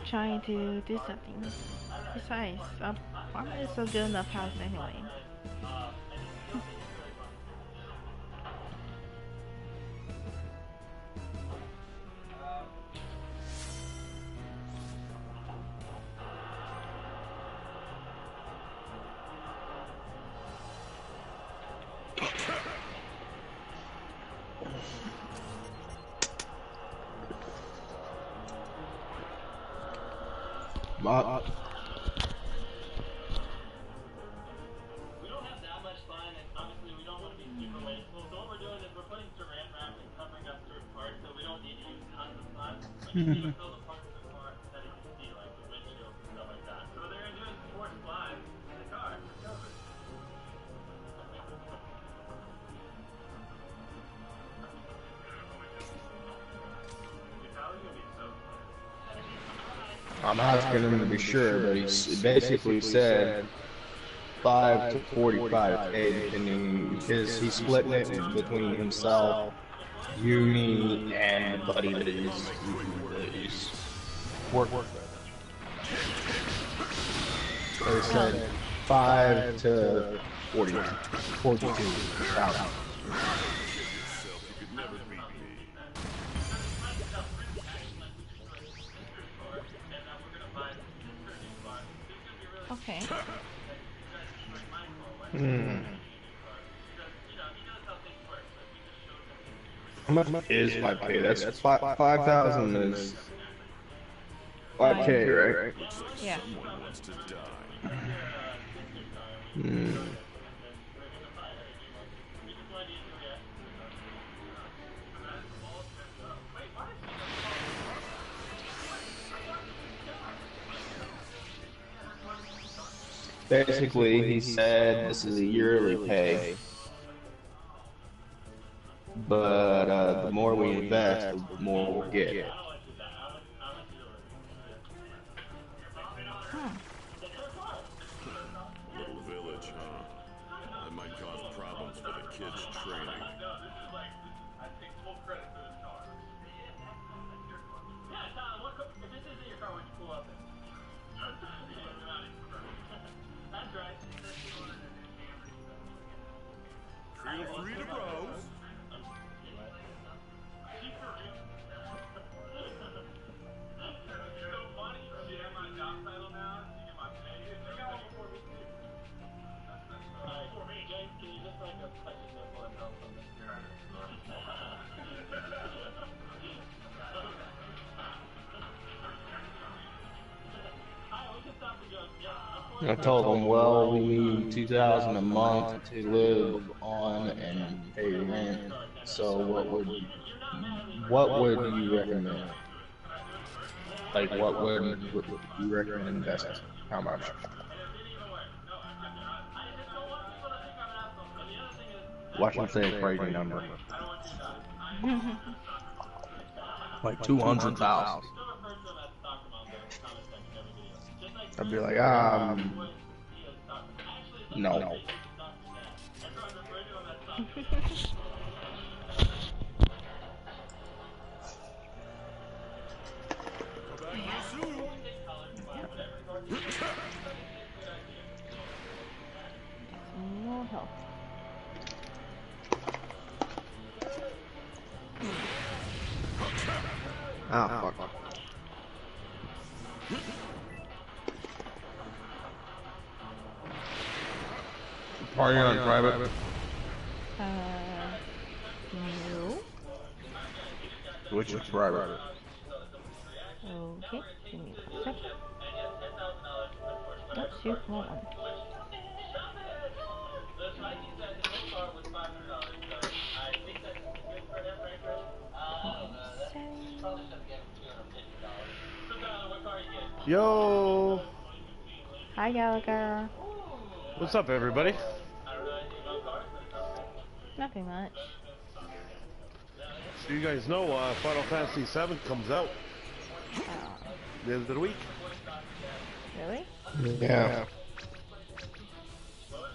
trying to do something. Besides, it's a good enough house anyway. We don't have that much fun, and obviously we don't want to be super wasteful. So what we're doing is we're putting saran wrap and covering up certain parts, so we don't need to use tons of fun. We just need to fill the parts of the car that you can see, like the windshield and stuff like that. So they're doing some more slides in the car for coverage. I'm asking him to be sure, but he basically said 5 to 45K, depending, because he's splitting it between himself, you, me, and the buddy that he's working with. So he said 5 to 42,000. Okay. How much is my pay? That's 5,000 is 5K, right? Yeah. Basically, he said this is a yearly pay, but the more we invest, the more we'll get. Little village, huh? That might cause problems for the kids' training. Feel free to browse. I told him, well, we need 2,000 a month to live on and pay rent. So what would you recommend? Like, what would you recommend investing? How much? Watch him say a crazy number. Like 200,000. I'd be like, no. More help. Ah, fuck. Party on private. No. Which is private. Okay, give me a second. Oops, you hold on. Yo! Hi, Gallagher. What's up, everybody? Nothing much. So you guys know Final Fantasy VII comes out the end of the week. Really? Yeah.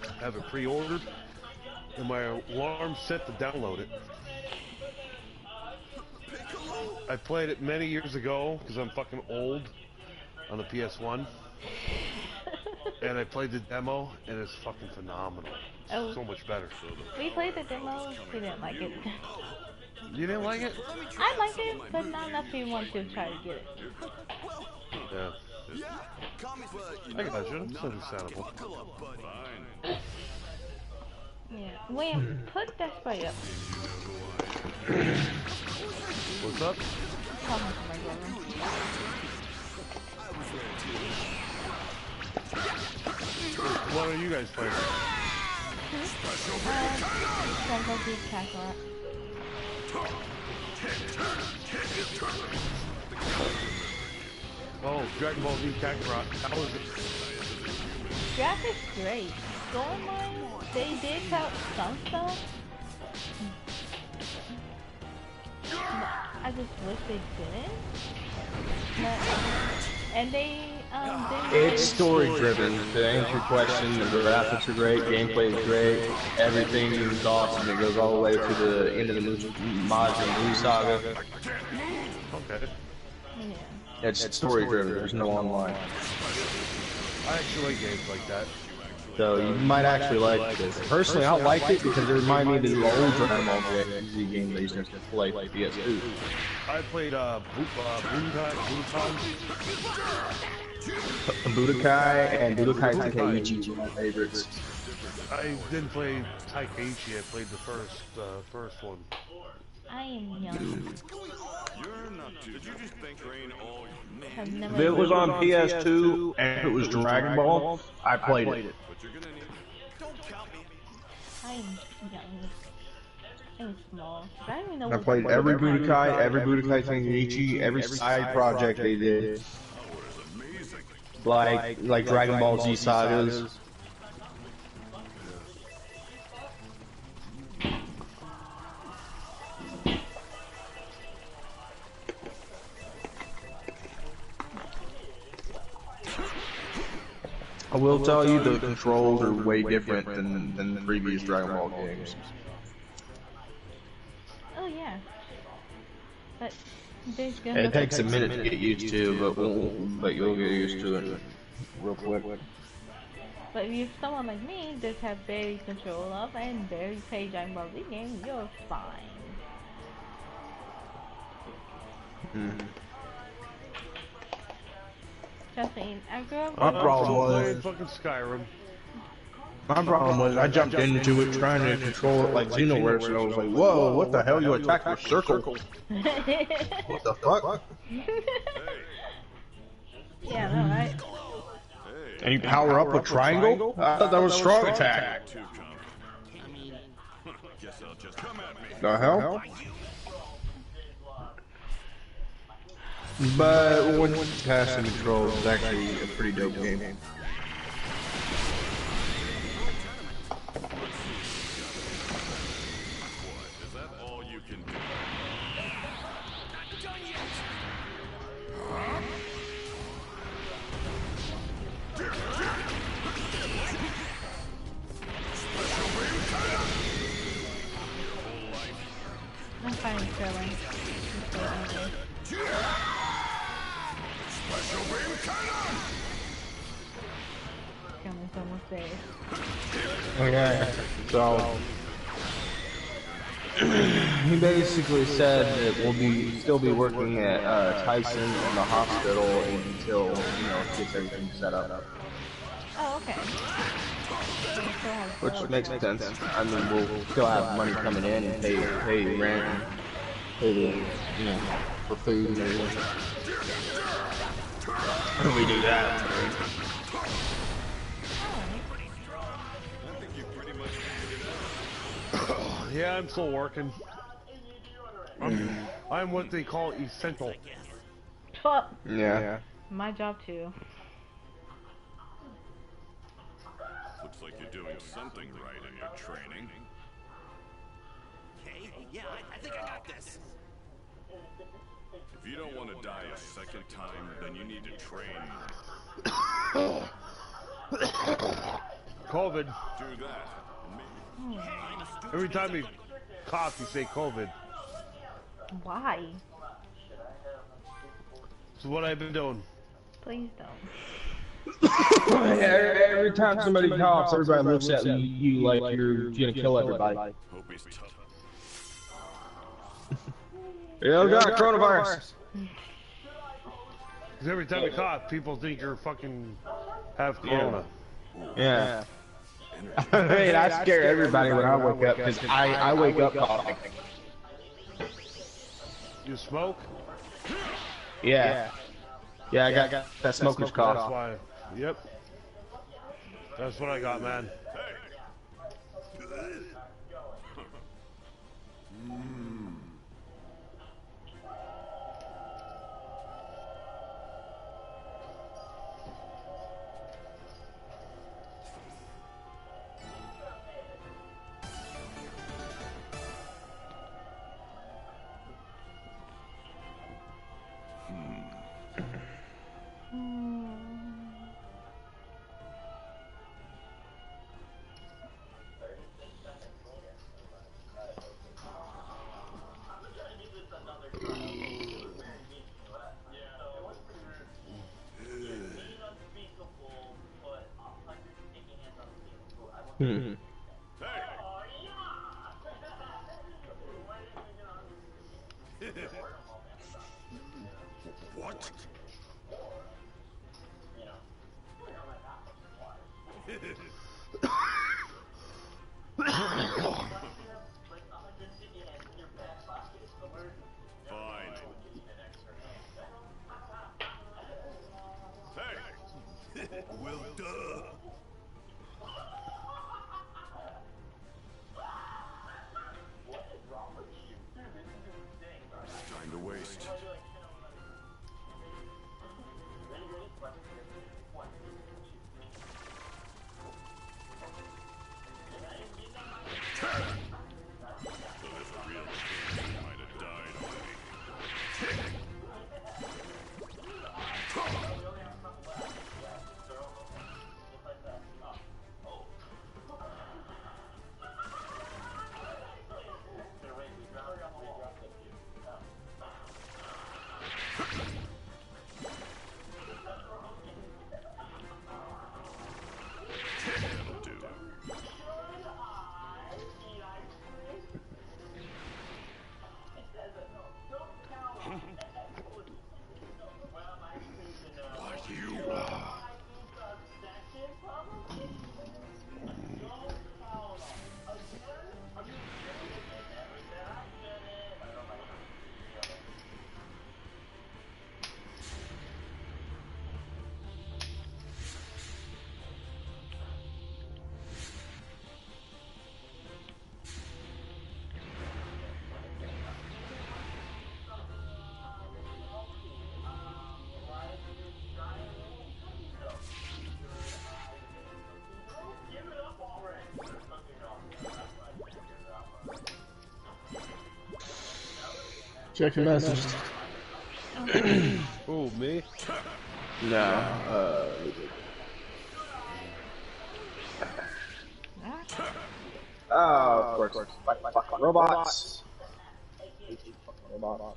I have it pre-ordered, and my alarm's set to download it. I played it many years ago, because I'm fucking old, on the PS1. And I played the demo, and it's fucking phenomenal. It's Oh. so much better. We played the demo. We didn't like it. You didn't like it? I liked it, but not enough to want to try to get it. Yeah. I got you. It's understandable. Yeah. William, put that spray up. What's up? Talking to my brother. What are you guys playing? Dragon Ball Z Kakarot. Oh, Dragon Ball Z Kakarot. How was it? Graphics great. Storyline, they did cut some stuff. I just wish they didn't. But, and they didn't. It's story driven. To answer your question, the graphics are great, gameplay is great, everything is awesome. It goes all the way to the end of the Majin Buu saga. Okay. Yeah. It's story driven. There's no online. I actually like games like that. So you might actually like this. Personally, I like it because it reminds me of the old Dragon Ball Z games I used to play like PS2. I played Budokai and Budokai Tenkaichi were my favorites. I didn't play Taikaichi. I played the first one. I am young. You're not too. Did you just think rain all Have never If it was on PS2 and if it was Dragon Ball, I played it. But you're gonna need. Don't count me. I'm young. I'm small. I don't even know I what played every Budokai Tenkaichi, every side project they did. Like Dragon Ball Z sagas. I will tell you the controls are way different than the previous Dragon Ball games. Oh yeah. But there's gonna It takes a minute to get used to, but you'll get used to it real quick. But if you're someone like me that have barely control of and barely play Dragon Ball Z games, you're fine. Just saying, I grew up My problem Playing was, fucking Skyrim. I jumped into it trying to control it like Xenoverse, and I was like, whoa, what the hell? You attack with circle? What the fuck? Yeah, no, right? And you power up with triangle? I thought that was strong attack. Guess I'll just come at me. The hell? But when passing controls, it's actually a pretty dope game. Is that all you can do? I'm fine chilling. Coming almost there. Okay, so he basically said that we'll still be working at Tyson in the hospital until gets everything set up. Oh, okay. Which makes sense. I mean, we'll still have money coming in and pay rent, and pay the, for food and everything. When we do that. Yeah, I'm still working. I'm what they call essential. Fuck. Yeah. My job too. Looks like you're doing something right in your training. Okay, yeah, I think I got this. If you don't want to die a second time, then you need to train. COVID. Do that. Every time you cough, you say COVID. Why? It's what I've been doing. Please don't. Every time somebody coughs, everybody looks at you like you're gonna kill everybody. Hope he's tough. You got coronavirus. Because every time you cough, people think you're fucking have corona. Yeah. I mean, I scare everybody when I wake up because I wake up coughing. You smoke? Yeah. Yeah, I got that smoker's cough. That's why. Yep. That's what I got, man. What? Fine. Hey! Well, duh. Time to waste. Check your messages. Oh, me? No. Of course. Fucking robots. Robots.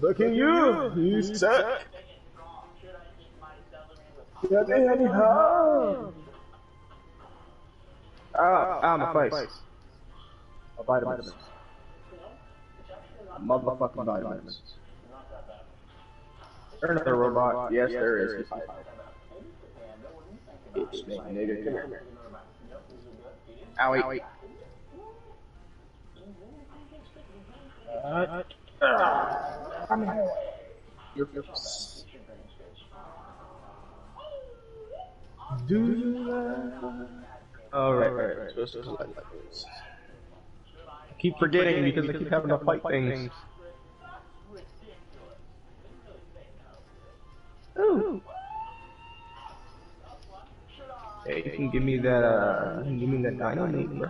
Look at you! You suck! Get me any help! My face. Vitamins. Motherfucking vitamins. There's another robot. Yes, there is. It's me, nigga. Come here. Owie. Come here. You're do that. Oh, right. Supposed to like this. I keep forgetting because I keep having to fight things. Ooh. Hey, you can give me that, dynamite, bro.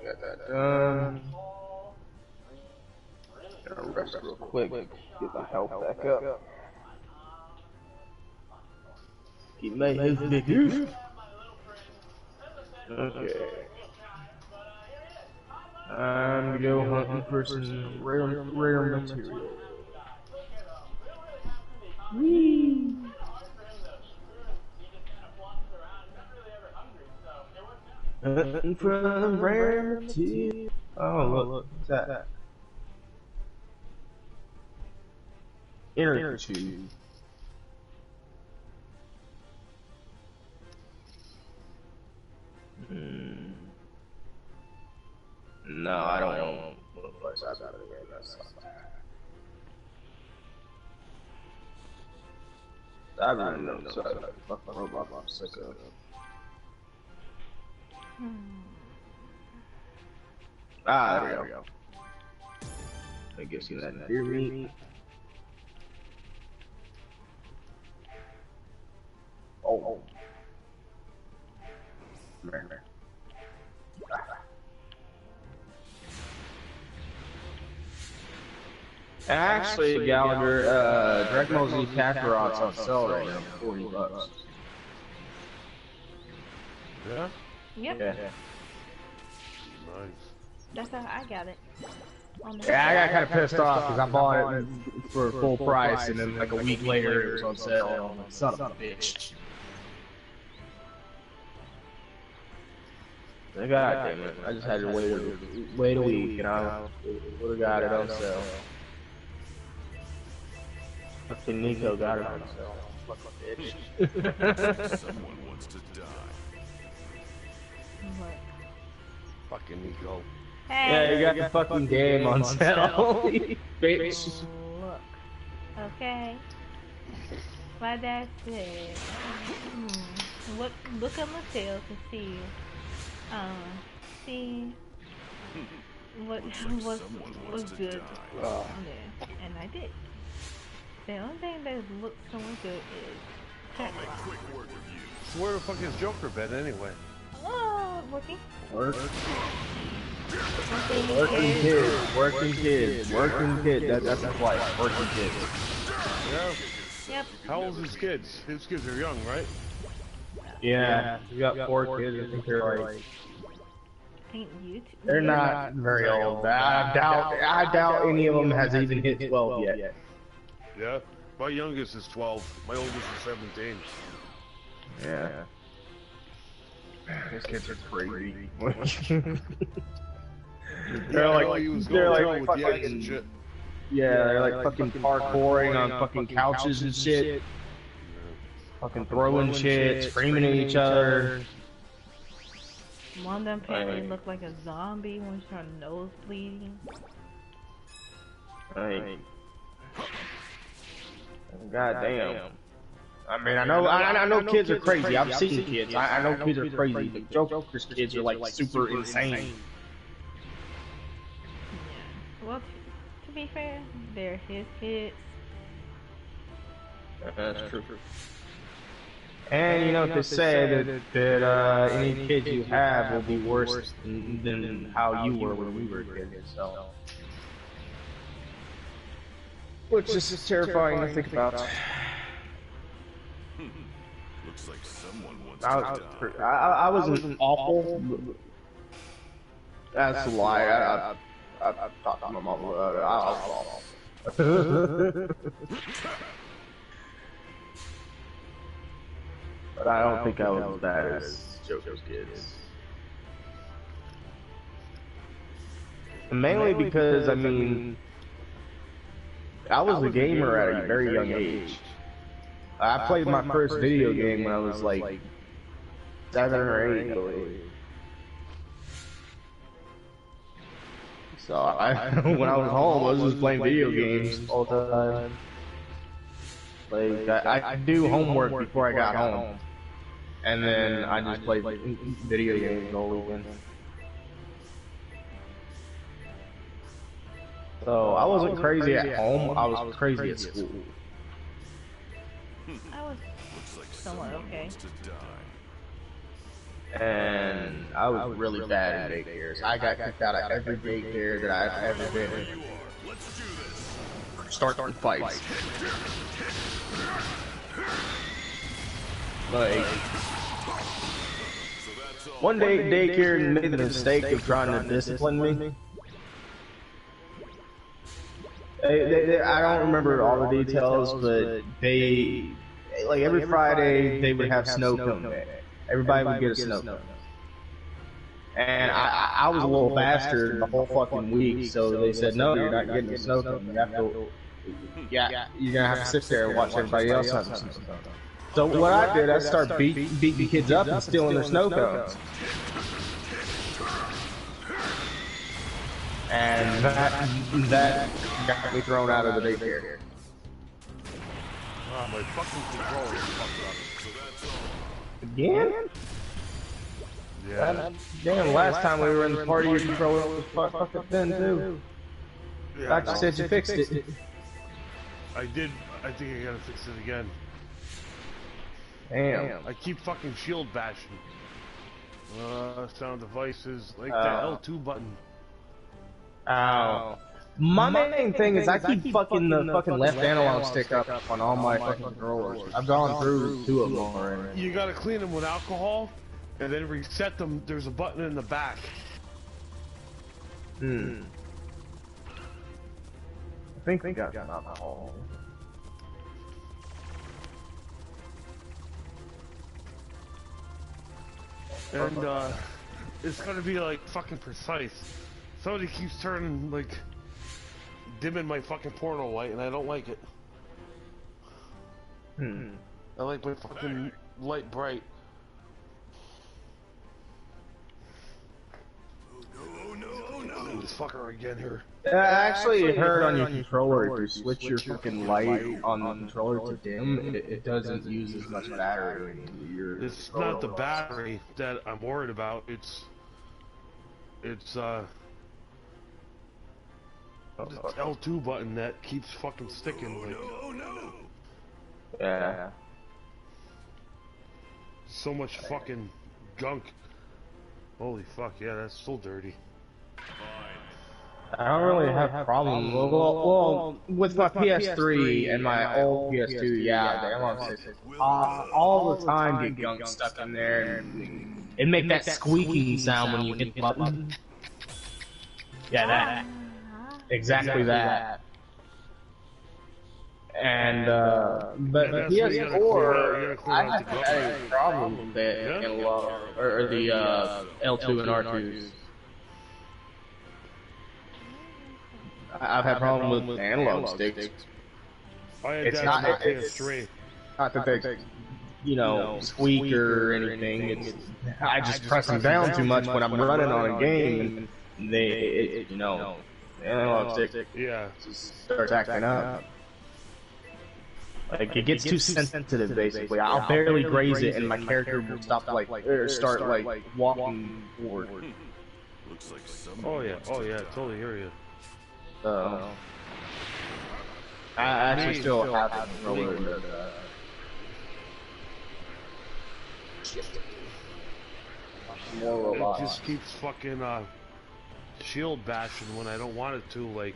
Got that done. Gotta rest real quick. Get my health back up. Keep my health back up. Okay. I'm gonna go hunting for some rare material. Whee! Hunting for some rare material. Oh, look, what's that? Inner tube. No, I don't want to place out of here. That's I really know. So fucking robot I'm sick of. Ah, there we go. I guess you didn't hear me. Oh. There. Actually, Gallagher, Dragmo Z Kakarot's on sale right now for $40. Yeah? Yep. Yeah. Nice. That's how I got it. Yeah, I got kind of pissed off because I bought it for full price, and then like a week later it was on sale. Son of a bitch. God damn it! I just had to wait a week, and I would have got it on sale. Fucking Nico got it on sale. Fucking bitch. Someone wants to die. What? Fucking Nico. Hey. Yeah, you got the fucking game on sale. Bitch. Look. Okay. My dad said, look at my sales to see what was good on there, and I did. The only thing that looks somewhat good is Kakarot. So where the fuck is Joker been anyway? Oh, working. Working kids. That's his wife. Working kids. Yeah. Yep. How old is his kids? His kids are young, right? Yeah, you got 4 kids. I think they're like. They're not very old. I doubt any of them has even hit 12 yet. Yeah. My youngest is 12. My oldest is 17. Yeah. These kids are crazy. they're like fucking shit. Yeah, they're like fucking parkouring on fucking couches and shit. Fucking throwing shit, screaming at each other. One of them apparently looked like a zombie when her nose bleeding. God damn. I mean, I know kids are crazy. I've seen kids. I know kids are crazy, but Joker's kids are like super insane. Yeah. Well, to be fair, they're his kids. That's true. And you know what they say that any kids you have will be worse than how you were when we were kids. So, which is terrifying to think about. Looks like someone wants to die. I wasn't awful. That's a lie. I talked to my mom about it. I was awful. But I don't think I was as bad as Joker's kids. Mainly because, I mean, I was a gamer at a very young age. I played my first video game when I was like 7 or 8, I believe. So when I was home, I was just playing video games all the time. Like I do homework before I got home, and then I just played video games all weekend. So I wasn't crazy at home. I was crazy at school. I was somewhat okay. And I was really bad at daycares. I got kicked out of every daycare that I've ever been in. Starting fights. Like, one day daycare made the mistake of trying to discipline me. I don't remember all the details, but they, like every Friday, they would have snow cone day. Everybody would get a snow cone. And I was a little bastard the whole fucking week, so they said, no, you're not getting a snow cone. You have to, you're gonna have to sit there and watch everybody else have a snow cone. So what I did, I started beating kids up and stealing their snow cones. And that got me thrown out of the daycare. Oh, my fucking controller is fucked up. Again? Yeah. Damn, last time we were in the party, your controller was fucked up then too. Yeah, Doctor said you fixed it. I did. I think I gotta fix it again. Damn. I keep fucking shield bashing. Sound devices, like that L2 button. Ow. My main thing is I keep fucking the fucking left analog stick up on all my fucking controllers. I've gone through 2 of them already. You gotta clean them with alcohol, and then reset them. There's a button in the back. I think we got alcohol. And it's gonna be like fucking precise. Somebody keeps turning like dimming my fucking porno light, and I don't like it. I like my fucking light bright. This fucker again here. I actually heard on your controller, if you switch your fucking light on the controller to dim, it doesn't use as much battery. It's not the battery that I'm worried about. It's L2 button that keeps fucking sticking. Like, yeah. so much fucking gunk. Holy fuck, yeah, that's so dirty. I don't really have problems. Well, with my PS3 and my old PS2, yeah, the analog sticks all the time get gunk stuck in there, and it make that squeaking sound when you hit the button. Yeah, that. Exactly that. And, but the PS4, I haven't had any problem with the analog, or the L2 and R2s. I've had problems with analog sticks. It's not that they, you know, squeak or anything. It's, I just press them down too much when I'm running on a game, and they, you know, the analog stick just starts acting up. Like, it gets too sensitive, basically. I'll barely graze it, and my character will stop, start walking forward. Oh yeah, totally hear you. So, I actually still have the controller that does that. It just keeps fucking shield bashing when I don't want it to, like.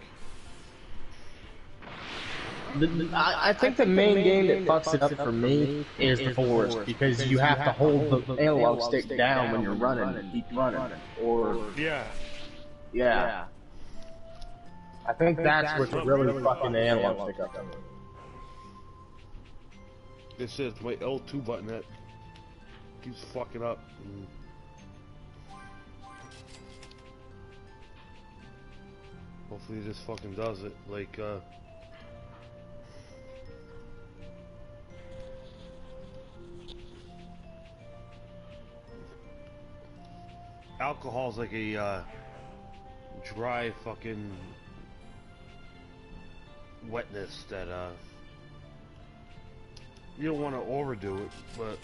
I think the main game that fucks it up for me is the Forest, because you have to hold the analog stick down when you're running and keep running. Or yeah. I think that's what's really fucking the analog stick up. It says my L2 button that keeps fucking up. Hopefully this fucking does it. Like, alcohol's like a dry fucking wetness that You don't want to overdo it, but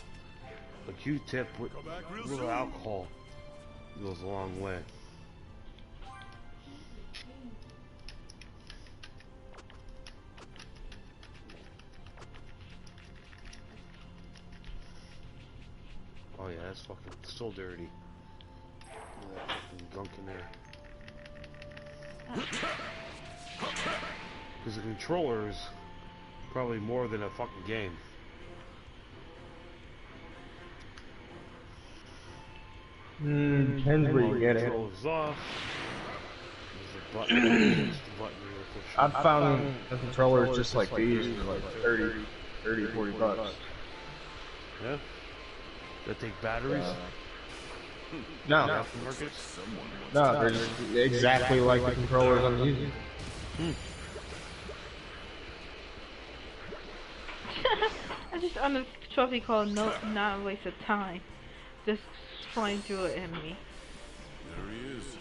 a Q-tip with a little alcohol goes a long way. Oh yeah, that's fucking so dirty. Look at that fucking gunk in there. Because the controller is probably more than a fucking game. Depends where you get it. Controls off. There's a button. There's the button here to push. I've found the controllers just like these for like 30, 40 bucks. Yeah? That take batteries? No. Aftermarkets? No, they're just exactly like the controllers I'm using. I just on a trophy called "No, Not a Waste of Time," just flying through it at me. There he is.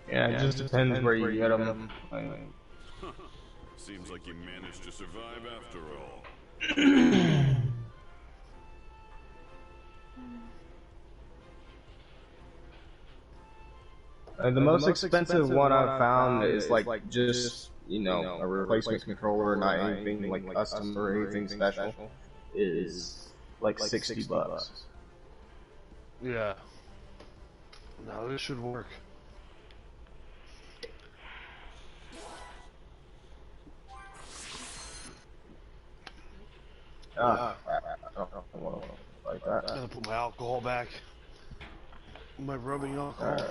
Yeah, it just depends where you get them. Seems like you managed to survive after all. The most expensive one I've found is like just, you know, a replacement controller, not anything like custom or anything special, is like 60 bucks. Yeah. Now this should work. Ah, crap. I don't want to like that. I'm gonna put my alcohol back. My rubbing alcohol.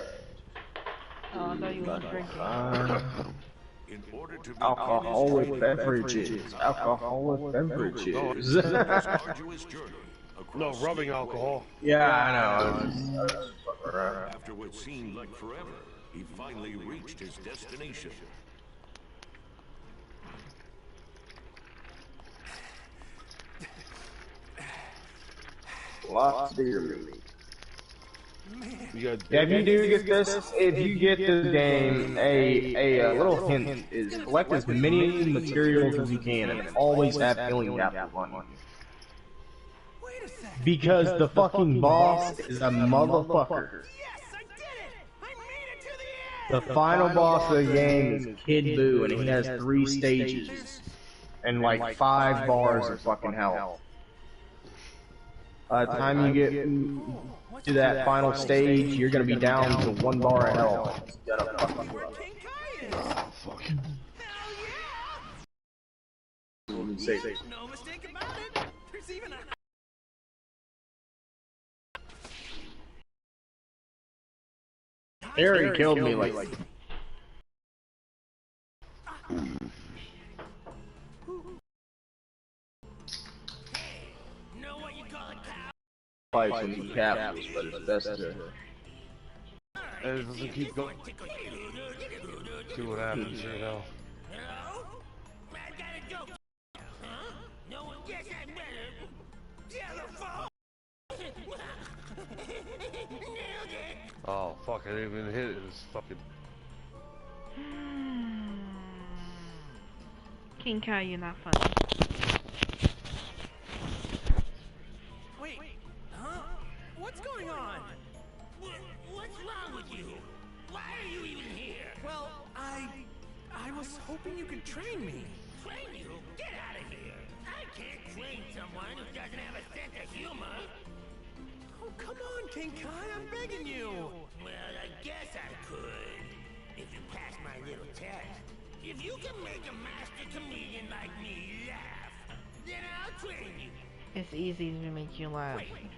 Oh, I thought you were drinking. In order to begin Alcoholic beverages. Alcoholic beverages. this arduous journey No, across rubbing the alcohol. Yeah, I know. After what seemed like forever, he finally reached his destination. Lots of beer meat. You got Yeah, if you do get this, if you get this game, a little hint is collect as many materials as you can and always have healing gap on you. Because the fucking boss is a motherfucker. Yes, I did it! I made it to the end! The final boss of the game is Kid Buu, and he has 3 stages and like 5 bars of fucking health. By the time you get to that final stage, you're gonna be down to 1 bar of health. You gotta fucking Where King Kai is! Oh, fuck. Hell yeah! say. No mistake about it! There's even a... Harry killed me like Know what you call a cow? fights when he captures, but it's best to. And it doesn't keep going. See what happens here now. Hello? I got a joke. Huh? No one gets that better. Yellow Nailed it! Oh, fuck, I didn't even hit it. It's fucking... King Kai, you're not funny. Wait, huh? What's going on? What's wrong with you? Why are you even here? Well, I was hoping you could train me. Train you? Get out of here! I can't train someone who doesn't have a sense of humor. Oh, come on, King Kai, I'm begging you. Well, I guess I could. If you pass my little test. If you can make a master comedian like me laugh, then I'll train you. It's easy to make you laugh. Wait,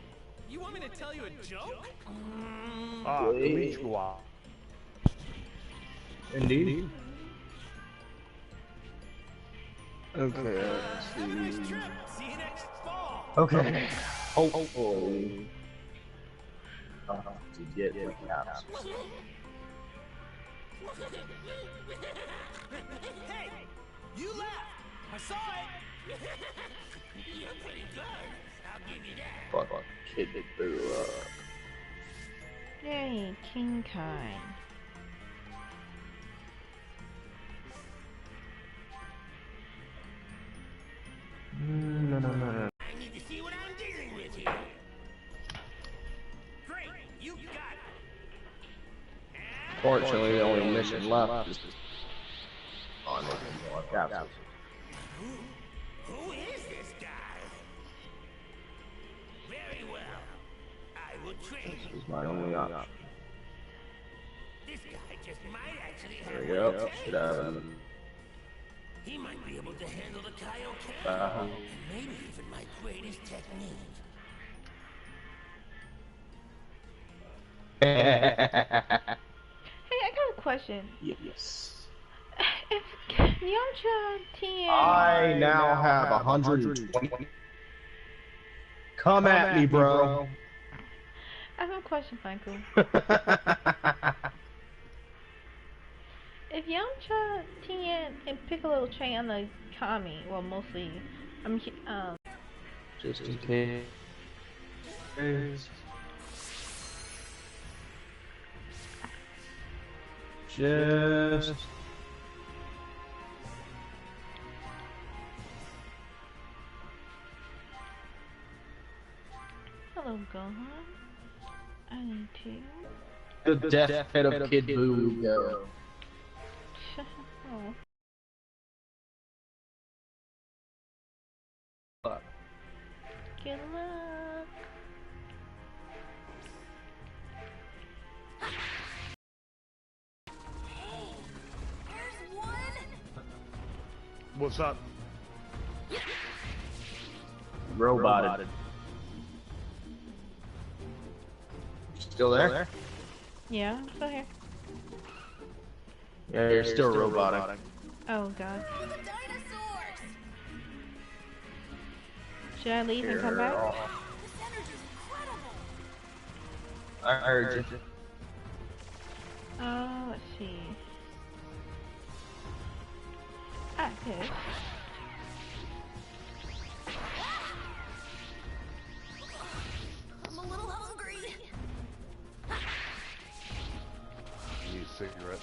you want me to tell you a joke? Ah, Konnichiwa. Indeed. Okay, let's Nice see. trip. See you next fall. Okay. Hopefully. To get the caps. Hey, you laughed. I saw it. You're pretty good. I'll give you that. Fuck, Kid Buu up. Yay, King Kai. no. I need to see what I'm dealing with here. Great, you got it. Fortunately, the only mission left is on it. Capsules. Who is this guy? Very well. I will train This you. is my only option. This guy just might actually have There we what it go. takes. Should have. He might be able to handle the Kaioken. And maybe even my greatest technique. Hey, I got a question. Yes. If Yamcha, Tien, I now have 120. Come at me, bro. I have a question, Michael. If Yamcha, Tien, and Piccolo train on the Kami, well, mostly, Just in case. Just. hello, Gohan. I need The death head of Kid Buu we go. to. Oh. Good luck. Hey, there's one. What's up? Roboted. Still there? Yeah, I'm still here. Yeah, you're still robotic. Oh god. The dinosaurs. Should I leave and come back? This energy's incredible. I heard you. Let's see. Active. I'm a little hungry. I need a cigarette.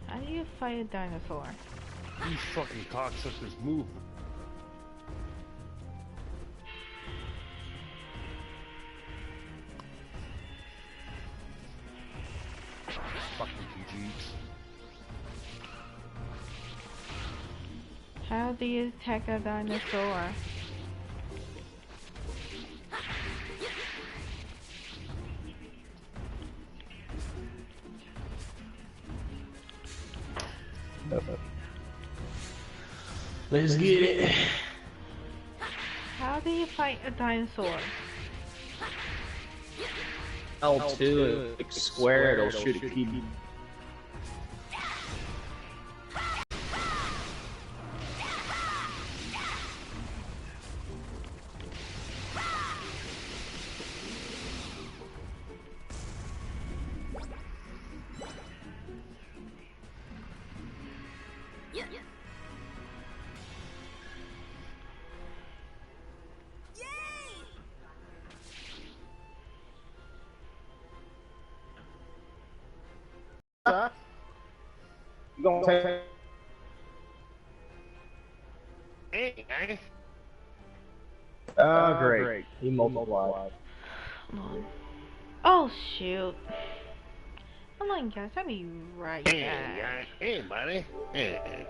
How do you fight a dinosaur? These fucking cocksuckers move. Fucking Khajiits. How do you attack a dinosaur? Let's get it. How do you fight a dinosaur? L2, like square, it'll shoot a key. You gonna take? Hey, Oh, great. He multiplied. Hold on. Oh shoot. Oh my gosh, I'll be right back. hey, buddy. Hey.